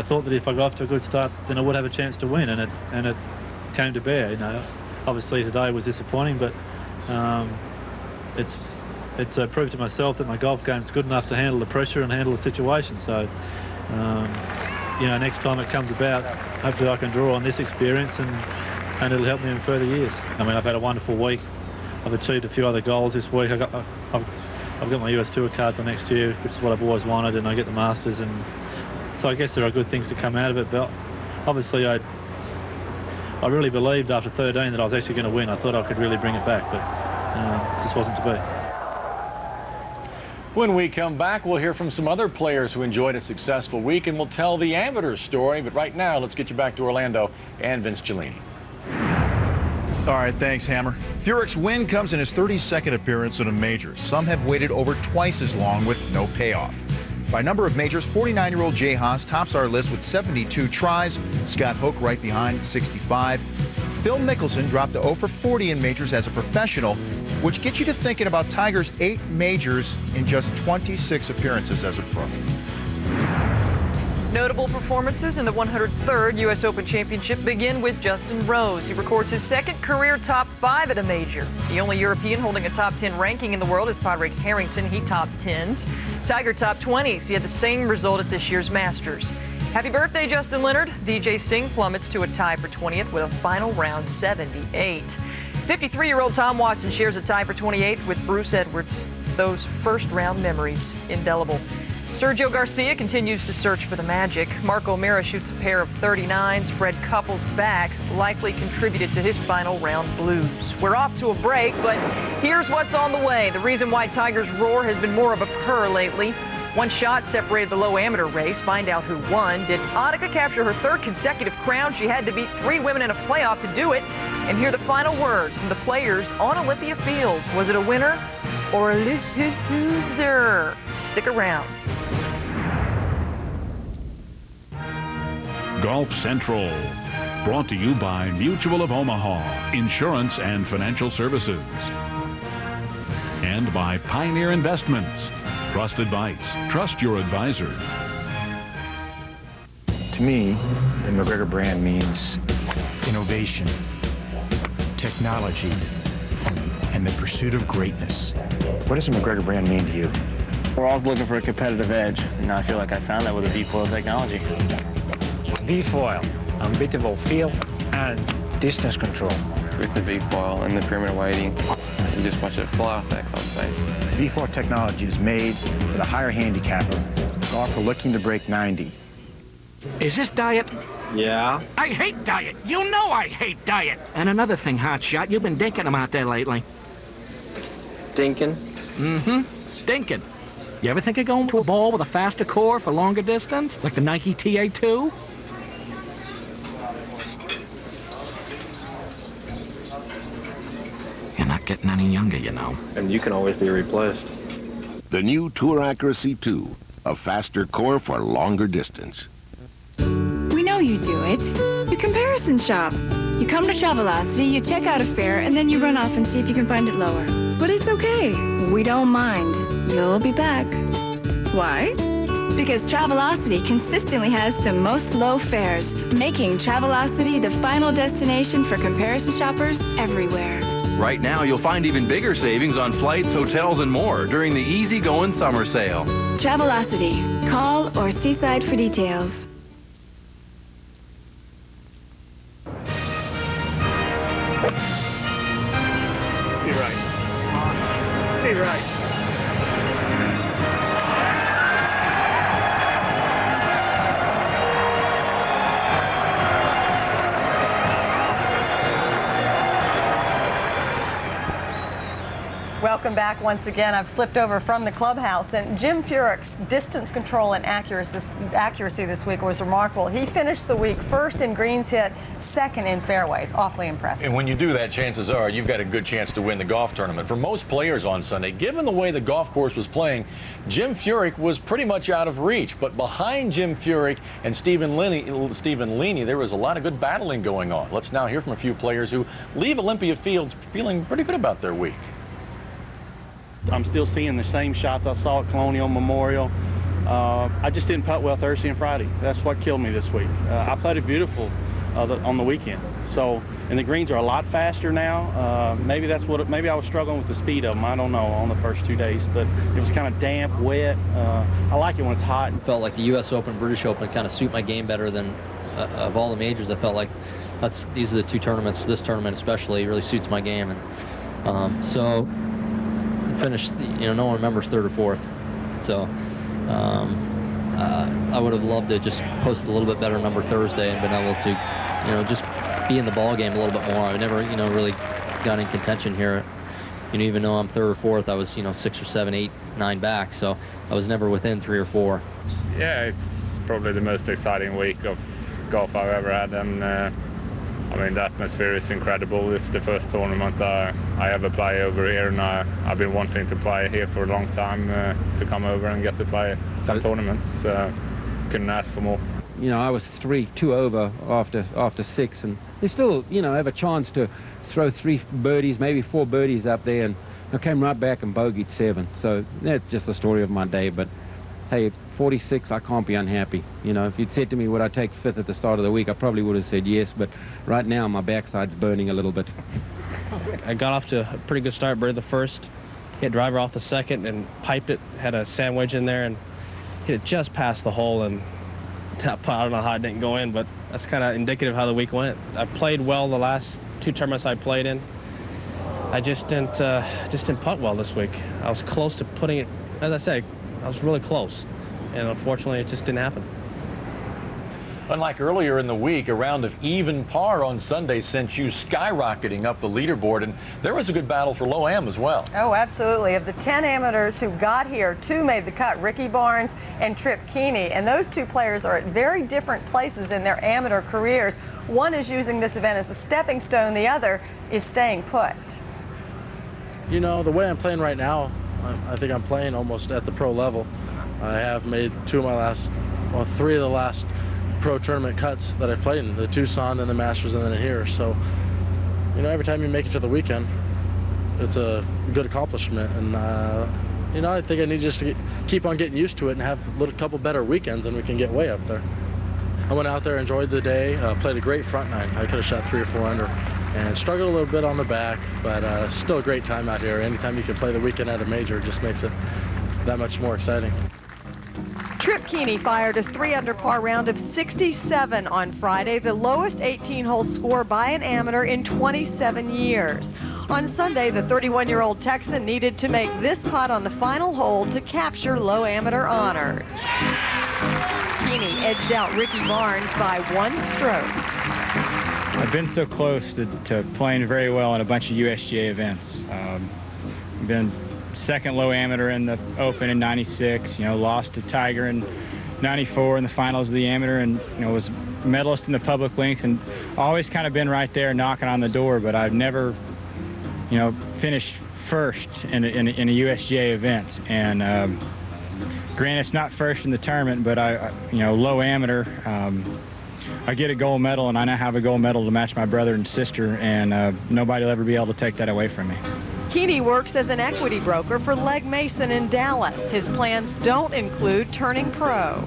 thought that if I got off to a good start, then I would have a chance to win, and it came to bear. You know, obviously today was disappointing, but it's a proof to myself that my golf game's good enough to handle the pressure and handle the situation. So, you know, next time it comes about, hopefully I can draw on this experience and it'll help me in further years. I mean, I've had a wonderful week. I've achieved a few other goals this week. I've got my US Tour card for next year, which is what I've always wanted, and I get the Masters, and so I guess there are good things to come out of it. But obviously, I really believed after 13 that I was actually going to win. I thought I could really bring it back, but it just wasn't to be. When we come back, we'll hear from some other players who enjoyed a successful week, and we'll tell the amateur story. But right now, let's get you back to Orlando and Vince Cellini. All right, thanks, Hammer. Furyk's win comes in his 32nd appearance in a major. Some have waited over twice as long with no payoff. By number of majors, 49-year-old Jay Haas tops our list with 72 tries. Scott Hook right behind, 65. Phil Mickelson dropped to 0 for 40 in majors as a professional, which gets you to thinking about Tiger's 8 majors in just 26 appearances as a pro. Notable performances in the 103rd U.S. Open Championship begin with Justin Rose. He records his second career top 5 at a major. The only European holding a top 10 ranking in the world is Padraig Harrington. He topped 10s. Tiger top 20s. He had the same result at this year's Masters. Happy birthday, Justin Leonard. DJ Singh plummets to a tie for 20th with a final round 78. 53-year-old Tom Watson shares a tie for 28th with Bruce Edwards. Those first-round memories indelible. Sergio Garcia continues to search for the magic. Mark O'Meara shoots a pair of 39s. Fred Couples' back likely contributed to his final round blues. We're off to a break, but here's what's on the way. The reason why Tiger's roar has been more of a purr lately. One shot separated the low amateur race. Find out who won. Did Annika capture her 3rd consecutive crown? She had to beat 3 women in a playoff to do it. And hear the final word from the players on Olympia Fields. Was it a winner or a loser? Stick around. Golf Central, brought to you by Mutual of Omaha, Insurance and Financial Services. And by Pioneer Investments. Trust advice. Trust your advisor. To me, the McGregor brand means innovation, technology, and the pursuit of greatness. What does the McGregor brand mean to you? We're always looking for a competitive edge, and I feel like I found that with the V-foil technology. V-foil, unbeatable feel and distance control. With the V-foil and the perimeter weighting, you just watch it fly off that club face. V-foil technology is made for the higher handicapper, golfer looking to break 90. Is this diet? Yeah. I hate diet. You know I hate diet. And another thing, Hotshot, you've been dinking them out there lately. Dinking? Mm-hmm. Dinking. You ever think of going to a ball with a faster core for longer distance, like the Nike TA2? You're not getting any younger, you know. And you can always be replaced. The new Tour Accuracy 2, a faster core for longer distance. We know you do it. You comparison shop. You come to Travelocity, you check out a fare, and then you run off and see if you can find it lower. But it's okay. We don't mind. You'll be back. Why? Because Travelocity consistently has the most low fares, making Travelocity the final destination for comparison shoppers everywhere. Right now, you'll find even bigger savings on flights, hotels, and more during the easy-going summer sale. Travelocity. Call or Seaside for details. Be right. Be right. Welcome back once again. I've slipped over from the clubhouse, and Jim Furyk's distance control and accuracy this week was remarkable. He finished the week first in greens hit, second in fairways. Awfully impressive. And when you do that, chances are you've got a good chance to win the golf tournament. For most players on Sunday, given the way the golf course was playing, Jim Furyk was pretty much out of reach. But behind Jim Furyk and Stephen Leaney, there was a lot of good battling going on. Let's now hear from a few players who leave Olympia Fields feeling pretty good about their week. I'm still seeing the same shots I saw at Colonial Memorial. I just didn't putt well Thursday and Friday. That's what killed me this week. I putted beautiful on the weekend. So, and the greens are a lot faster now. Maybe that's what. Maybe I was struggling with the speed of them. I don't know on the first 2 days, but it was kind of damp, wet. I like it when it's hot. Felt like the U.S. Open, British Open kind of suit my game better than of all the majors. I felt like these are the two tournaments. This tournament especially really suits my game, and so finished. No one remembers third or fourth. So. I would have loved to just post a little bit better number Thursday and been able to, just be in the ball game a little bit more. I never, really got in contention here. Even though I'm third or fourth, I was, 6 or 7, 8, 9 back. So I was never within 3 or 4. Yeah, it's probably the most exciting week of golf I've ever had, and the atmosphere is incredible. It's the first tournament I ever play over here, and I've been wanting to play here for a long time, to come over and get to play some tournaments. Couldn't ask for more. I was 2 over after 6, and they still, have a chance to throw 3 birdies, maybe 4 birdies up there, and I came right back and bogeyed 7. So that's just the story of my day. But hey, 46, I can't be unhappy. If you'd said to me, would I take 5th at the start of the week, I probably would have said yes, but right now my backside's burning a little bit. I got off to a pretty good start, birdied the first, hit driver off the second and piped it, had a sandwich in there and hit it just past the hole, and that putt, I don't know how it didn't go in, but that's kind of indicative of how the week went. I played well the last 2 tournaments I played in. I just didn't putt well this week. I was close to putting it, as I say, I was really close, and unfortunately it just didn't happen. Unlike earlier in the week, a round of even par on Sunday sent you skyrocketing up the leaderboard, and there was a good battle for low am as well. Oh, absolutely. Of the 10 amateurs who got here, 2 made the cut, Ricky Barnes and Trip Keeney, and those 2 players are at very different places in their amateur careers. One is using this event as a stepping stone, the other is staying put. The way I'm playing right now, I think I'm playing almost at the pro level. I have made 3 of the last pro tournament cuts that I've played in, the Tucson and the Masters and then here. So, every time you make it to the weekend, it's a good accomplishment. And, I think I need just to keep on getting used to it and have a couple better weekends, and we can get way up there. I went out there, enjoyed the day, played a great front nine. I could have shot 3 or 4 under and struggled a little bit on the back, but still a great time out here. Anytime you can play the weekend at a major, just makes it that much more exciting. Trip Keeney fired a 3-under par round of 67 on Friday, the lowest 18-hole score by an amateur in 27 years. On Sunday, the 31-year-old Texan needed to make this putt on the final hole to capture low amateur honors. Keeney edged out Ricky Barnes by 1 stroke. I've been so close to playing very well in a bunch of USGA events. Been second low amateur in the Open in '96, lost to Tiger in '94 in the finals of the amateur, and was medalist in the public links, and always kind of been right there knocking on the door, but I've never finished first in a USGA event. And granted, it's not first in the tournament, but low amateur, I get a gold medal, and I now have a gold medal to match my brother and sister, and nobody will ever be able to take that away from me. Keeney works as an equity broker for Legg Mason in Dallas. His plans don't include turning pro.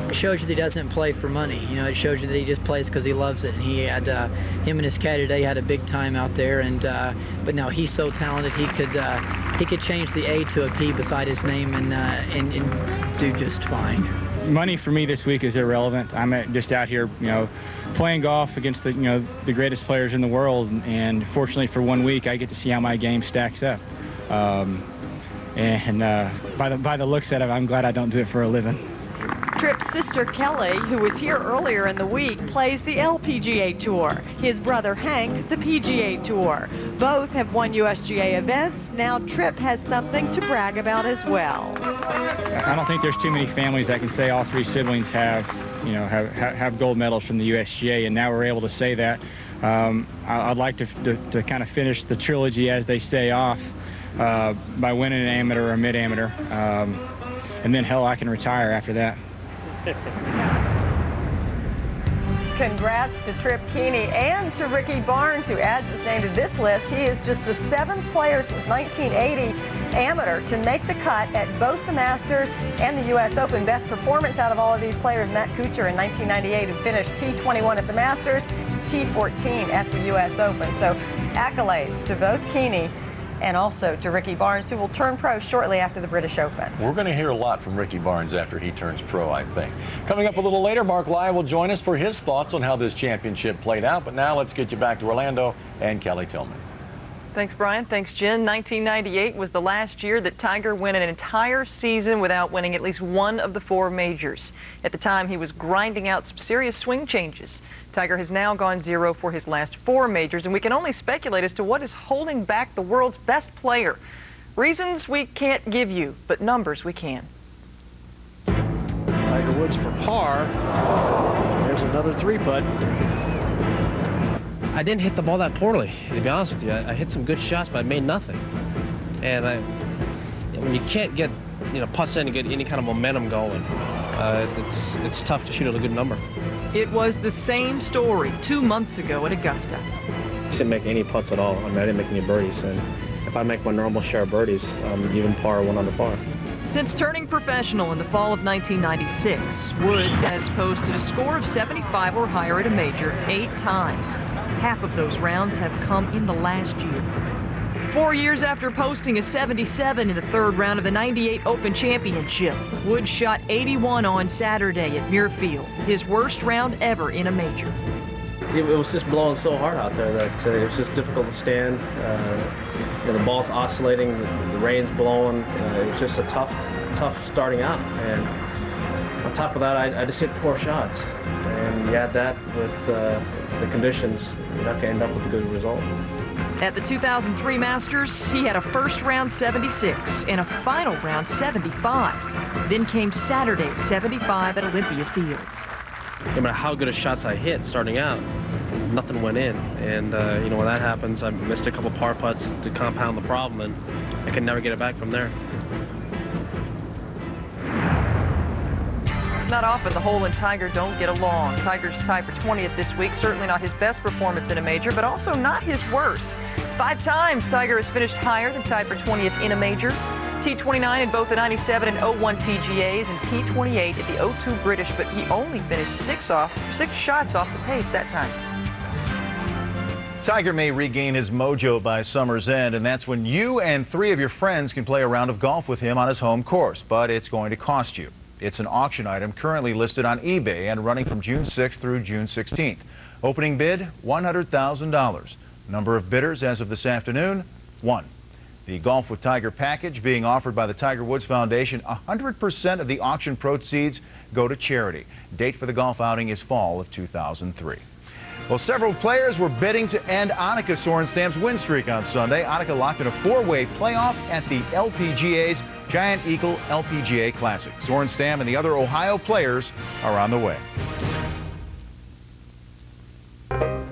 It shows you that he doesn't play for money. It shows you that he just plays because he loves it. And he had, him and his caddy today had a big time out there. And but no, he's so talented. He could change the A to a P beside his name and do just fine. Money for me this week is irrelevant. I'm just out here, playing golf against the greatest players in the world, and fortunately for 1 week I get to see how my game stacks up. And by the looks of it, I'm glad I don't do it for a living. Tripp's sister Kelly, who was here earlier in the week, plays the LPGA Tour. His brother Hank, the PGA Tour. Both have won USGA events. Now Tripp has something to brag about as well. I don't think there's too many families that can say all 3 siblings have you know, have gold medals from the USGA, and now we're able to say that. I'd like to kind of finish the trilogy, as they say, off by winning an amateur or a mid-amateur, and then hell, I can retire after that. Congrats to Trip Keeney and to Ricky Barnes, who adds his name to this list. He is just the 7th player since 1980 amateur to make the cut at both the Masters and the U.S. Open. Best performance out of all of these players, Matt Kuchar in 1998, who finished T21 at the Masters, T14 at the U.S. Open. So accolades to both Keeney and also to Ricky Barnes, who will turn pro shortly after the British Open. We're going to hear a lot from Ricky Barnes after he turns pro, I think. Coming up a little later, Mark Lyle will join us for his thoughts on how this championship played out. But now let's get you back to Orlando and Kelly Tillman. Thanks, Brian. Thanks, Jen. 1998 was the last year that Tiger went an entire season without winning at least one of the 4 majors. At the time, he was grinding out some serious swing changes. Tiger has now gone 0 for his last 4 majors, and we can only speculate as to what is holding back the world's best player. Reasons we can't give you, but numbers we can. Tiger Woods for par. There's another 3-putt. I didn't hit the ball that poorly, to be honest with you. I hit some good shots, but I made nothing. And when you can't get, putts in to get any kind of momentum going, it's tough to shoot at a good number. It was the same story 2 months ago at Augusta. I didn't make any putts at all. I didn't make any birdies. And if I make my normal share of birdies, even par, 1 under par. Since turning professional in the fall of 1996, Woods has posted a score of 75 or higher at a major 8 times. Half of those rounds have come in the last year. 4 years after posting a 77 in the 3rd round of the '98 Open Championship, Woods shot 81 on Saturday at Muirfield, his worst round ever in a major. It was just blowing so hard out there that it was just difficult to stand. The ball's oscillating, the rain's blowing. It was just a tough starting out. And on top of that, I just hit poor shots. And you add that with the conditions, you're not going to end up with a good result. At the 2003 Masters, he had a first round 76 and a final round 75. Then came Saturday's 75 at Olympia Fields. No matter how good of shots I hit starting out, nothing went in. And, when that happens, I missed a couple par putts to compound the problem, and I could never get it back from there. It's not often the hole and Tiger don't get along. Tiger's tied for 20th this week, certainly not his best performance in a major, but also not his worst. 5 times Tiger has finished higher than tied for 20th in a major. T29 in both the 97 and 01 PGAs, and T28 at the 02 British, but he only finished 6 shots off the pace that time. Tiger may regain his mojo by summer's end, and that's when you and 3 of your friends can play a round of golf with him on his home course, but it's going to cost you. It's an auction item currently listed on eBay and running from June 6th through June 16th. Opening bid, $100,000. Number of bidders as of this afternoon, 1. The Golf with Tiger package being offered by the Tiger Woods Foundation, 100% of the auction proceeds go to charity. Date for the golf outing is fall of 2003. Well, several players were bidding to end Annika Sorensen's win streak on Sunday. Annika locked in a 4-way playoff at the LPGA's Giant Eagle LPGA Classic. Sorenstam and the other Ohio players are on the way.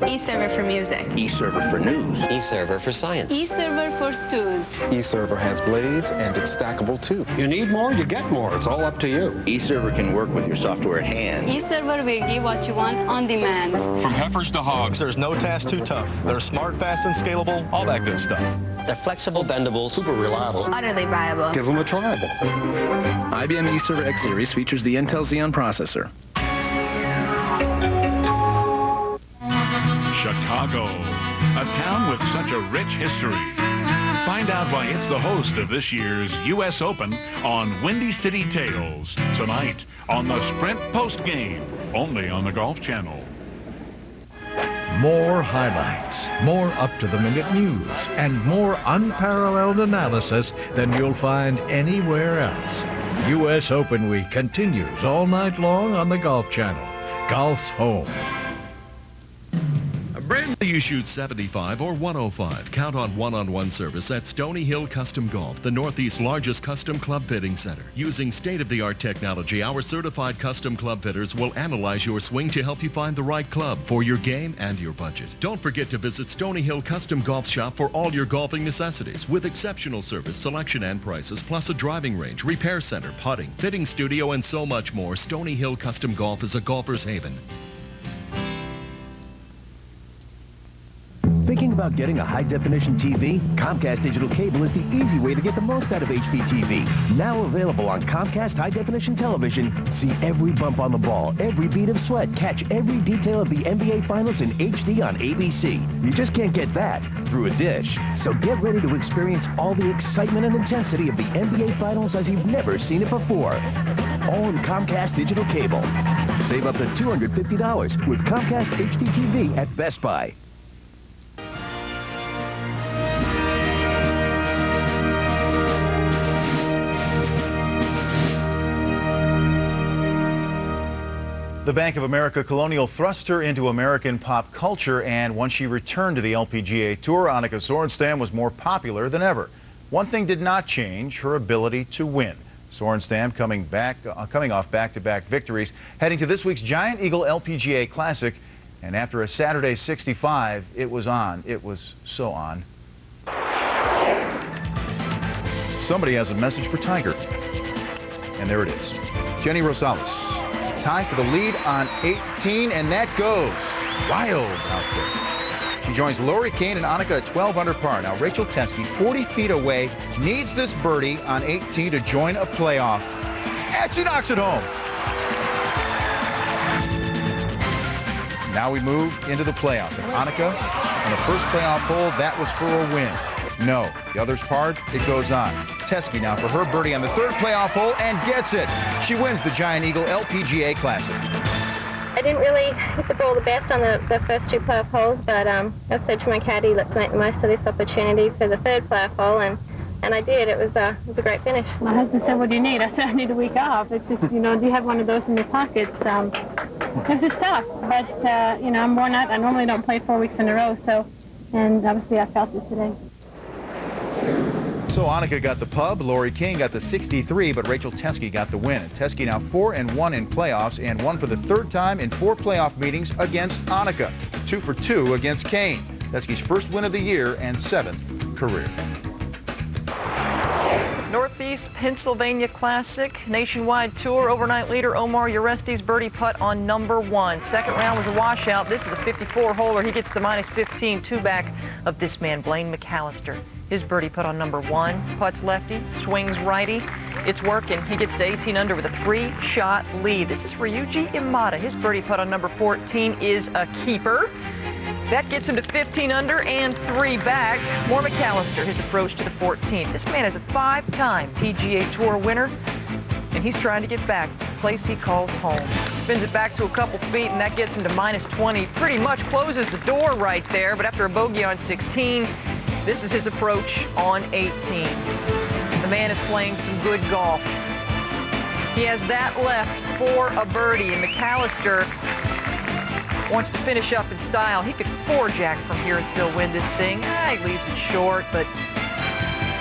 E-server for music. E-server for news. E-server for science. E-server for stews. E-server has blades and it's stackable too. You need more, you get more. It's all up to you. E-server can work with your software at hand. E-server will give what you want on demand. From heifers to hogs, there's no task too tough. They're smart, fast, and scalable, all that good stuff. They're flexible, bendable, super reliable. Utterly viable. Give them a triable. IBM E-server X Series features the Intel Xeon processor. Chicago, a town with such a rich history. Find out why it's the host of this year's U.S. Open on Windy City Tales, tonight on the Sprint Post Game, only on the Golf Channel. More highlights, more up-to-the-minute news, and more unparalleled analysis than you'll find anywhere else. U.S. Open Week continues all night long on the Golf Channel. Golf's home. Brandon. You shoot 75 or 105. Count on one-on-one service at Stony Hill Custom Golf, the Northeast's largest custom club fitting center. Using state-of-the-art technology, our certified custom club fitters will analyze your swing to help you find the right club for your game and your budget. Don't forget to visit Stony Hill Custom Golf Shop for all your golfing necessities with exceptional service, selection, and prices, plus a driving range, repair center, putting, fitting studio, and so much more. Stony Hill Custom Golf is a golfer's haven. Thinking about getting a high-definition TV? Comcast Digital Cable is the easy way to get the most out of HDTV. Now available on Comcast High-Definition Television. See every bump on the ball, every beat of sweat, catch every detail of the NBA Finals in HD on ABC. You just can't get that through a dish. So get ready to experience all the excitement and intensity of the NBA Finals as you've never seen it before. All in Comcast Digital Cable. Save up to $250 with Comcast HDTV at Best Buy. The Bank of America Colonial thrust her into American pop culture, and once she returned to the LPGA Tour, Annika Sorenstam was more popular than ever. One thing did not change: her ability to win. Sorenstam coming off back-to-back victories, heading to this week's Giant Eagle LPGA Classic, and after a Saturday 65, it was on. It was so on. Somebody has a message for Tiger, and there it is. Jenny Rosales. Time for the lead on 18, and that goes wild out there. She joins Lori Kane and Annika at 12 under par. Now Rachel Teskey, 40 feet away, needs this birdie on 18 to join a playoff. And she knocks it home. Now we move into the playoff. And Annika, on the first playoff hole, that was for a win. No, the other's part, it goes on. Teskey now for her birdie on the third playoff hole and gets it. She wins the Giant Eagle LPGA Classic. I didn't really hit the ball the best on the first two playoff holes, but I said to my caddy, let's make the most of this opportunity for the third playoff hole, and I did. It was a great finish. My husband said, what do you need? I said, I need a week off. It's just, you know, do you have one of those in your pockets? It's just tough, but, you know, I'm worn out. I normally don't play 4 weeks in a row, so, and obviously I felt it today. So Annika got the pub, Lori King got the 63, but Rachel Teskey got the win. And Teskey now 4-1 in playoffs and won for the third time in 4 playoff meetings against Annika. 2 for 2 against Kane. Teskey's first win of the year and 7th career. Northeast Pennsylvania Classic Nationwide Tour overnight leader Omar Uresti's birdie putt on number 1. Second round was a washout. This is a 54-holer. He gets the -15 two-back of this man, Blaine McAllister. His birdie putt on number 1, putts lefty, swings righty. It's working. He gets to 18 under with a 3-shot lead. This is for Yuji Imada. His birdie putt on number 14 is a keeper. That gets him to 15 under and 3 back. More McAllister, his approach to the 14th. This man is a 5-time PGA Tour winner, and he's trying to get back to the place he calls home. Spins it back to a couple feet, and that gets him to -20. Pretty much closes the door right there, but after a bogey on 16, this is his approach on 18. The man is playing some good golf. He has that left for a birdie, and McAllister wants to finish up in style. He could 4-jack from here and still win this thing. He leaves it short, but,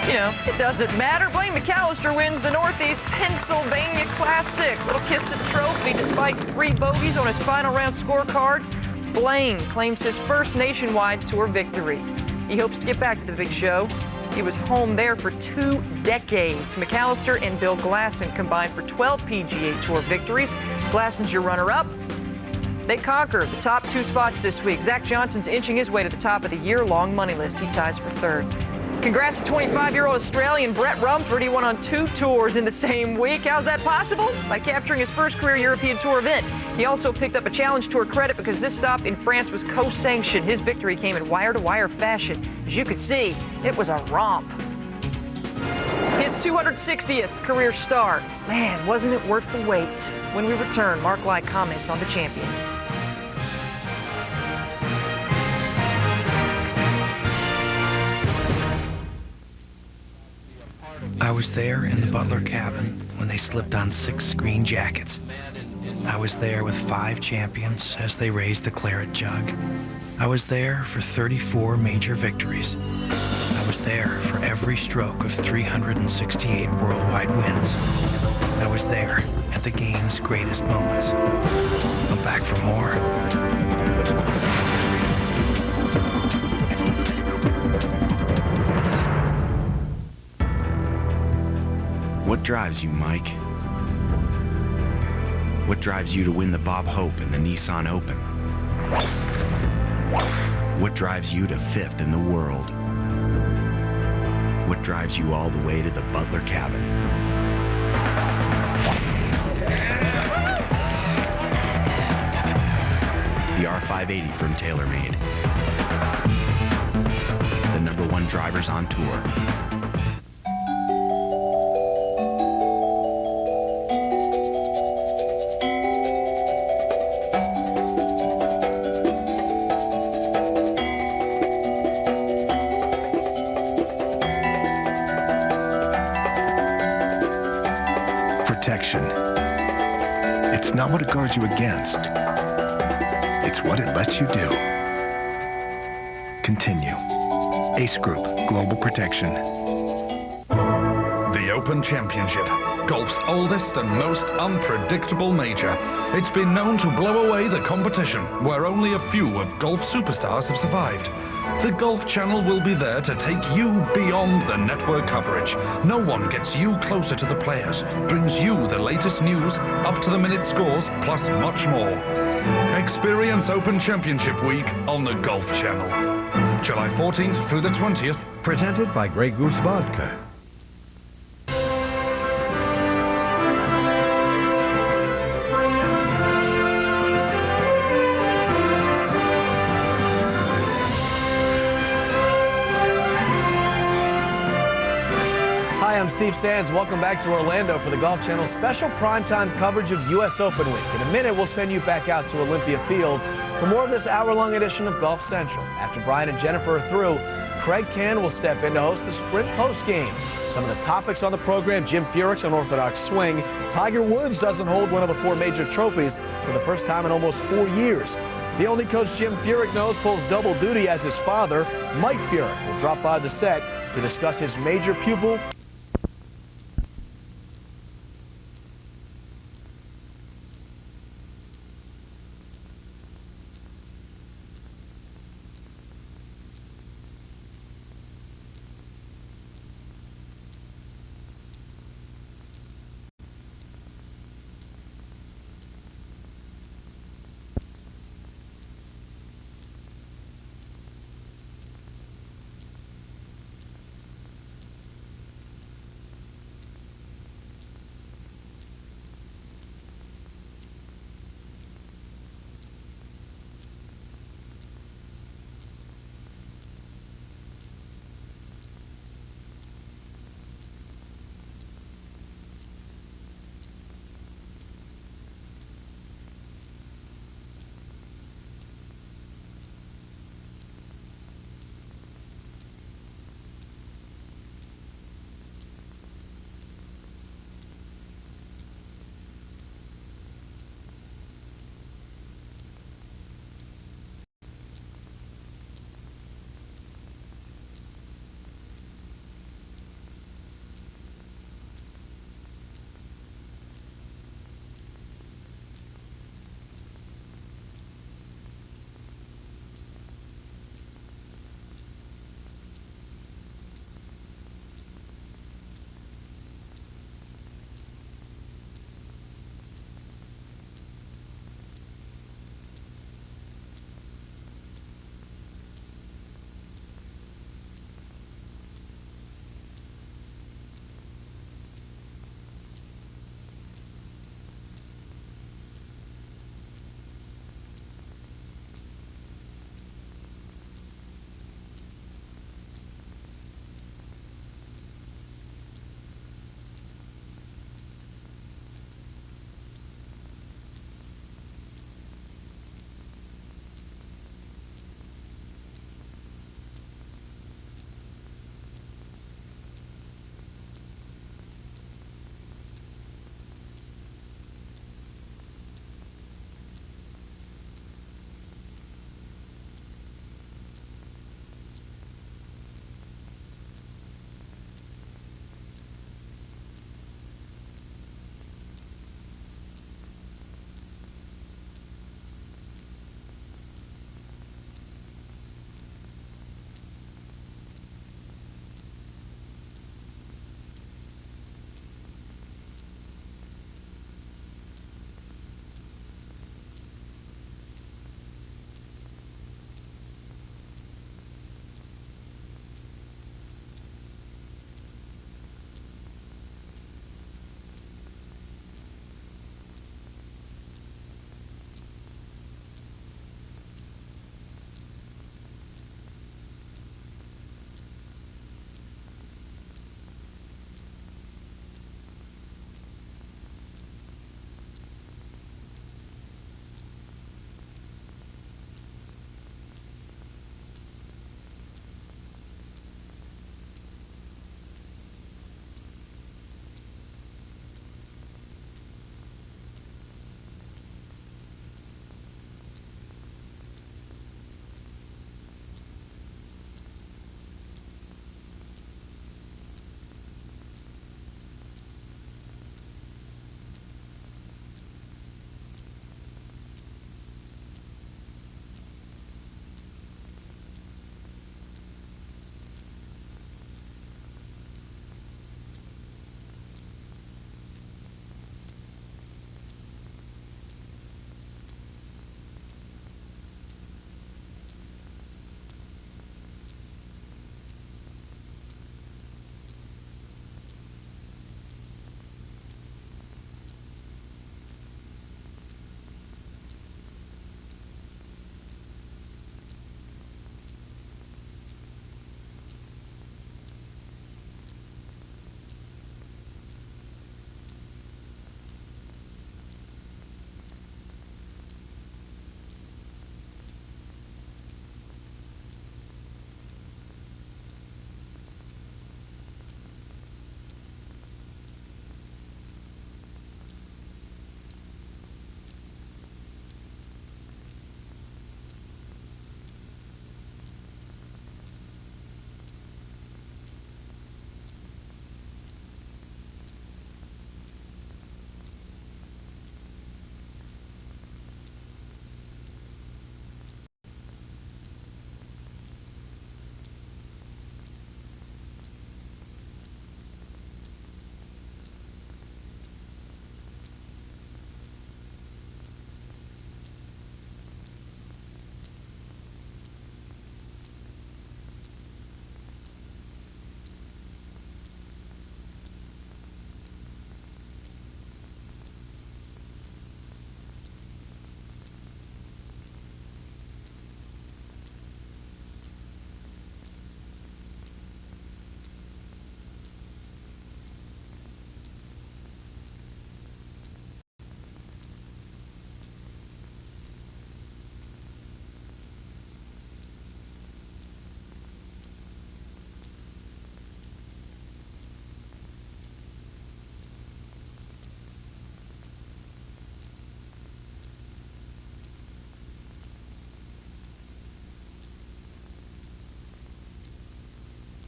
you know, it doesn't matter. Blaine McAllister wins the Northeast Pennsylvania Classic. Little kiss to the trophy. Despite 3 bogeys on his final round scorecard, Blaine claims his first Nationwide Tour victory. He hopes to get back to the big show. He was home there for 2 decades. McAllister and Bill Glasson combined for 12 PGA Tour victories. Glasson's your runner-up. They conquer the top 2 spots this week. Zach Johnson's inching his way to the top of the year-long money list. He ties for 3rd. Congrats to 25-year-old Australian Brett Rumford. He won on 2 tours in the same week. How's that possible? By capturing his first career European Tour event. He also picked up a Challenge Tour credit because this stop in France was co-sanctioned. His victory came in wire-to-wire fashion. As you could see, it was a romp. His 260th career start. Man, wasn't it worth the wait? When we return, Mark Light comments on the champion. I was there in the Butler cabin when they slipped on 6 screen jackets. I was there with 5 champions as they raised the claret jug. I was there for 34 major victories. I was there for every stroke of 368 worldwide wins. I was there at the game's greatest moments. I'm back for more. What drives you, Mike? What drives you to win the Bob Hope and the Nissan Open? What drives you to 5th in the world? What drives you all the way to the Butler cabin? The R580 from TaylorMade. The #1 drivers on tour. Protection. It's not what it guards you against. It's what it lets you do. Continue. Ace Group, Global Protection. The Open Championship, golf's oldest and most unpredictable major. It's been known to blow away the competition, where only a few of golf superstars have survived. The Golf Channel will be there to take you beyond the network coverage. No one gets you closer to the players, brings you the latest news, up-to-the-minute scores, plus much more. Experience Open Championship Week on the Golf Channel. July 14th through the 20th. Presented by Grey Goose Vodka. Hi, I'm Steve Sands. Welcome back to Orlando for the Golf Channel's special primetime coverage of U.S. Open Week. In a minute, we'll send you back out to Olympia Fields for more of this hour-long edition of Golf Central. After Brian and Jennifer are through, Craig Cann will step in to host the Sprint postgame. Some of the topics on the program: Jim Furyk's unorthodox swing. Tiger Woods doesn't hold one of the 4 major trophies for the first time in almost 4 years. The only coach Jim Furyk knows pulls double duty as his father, Mike Furyk, will drop by the set to discuss his major pupil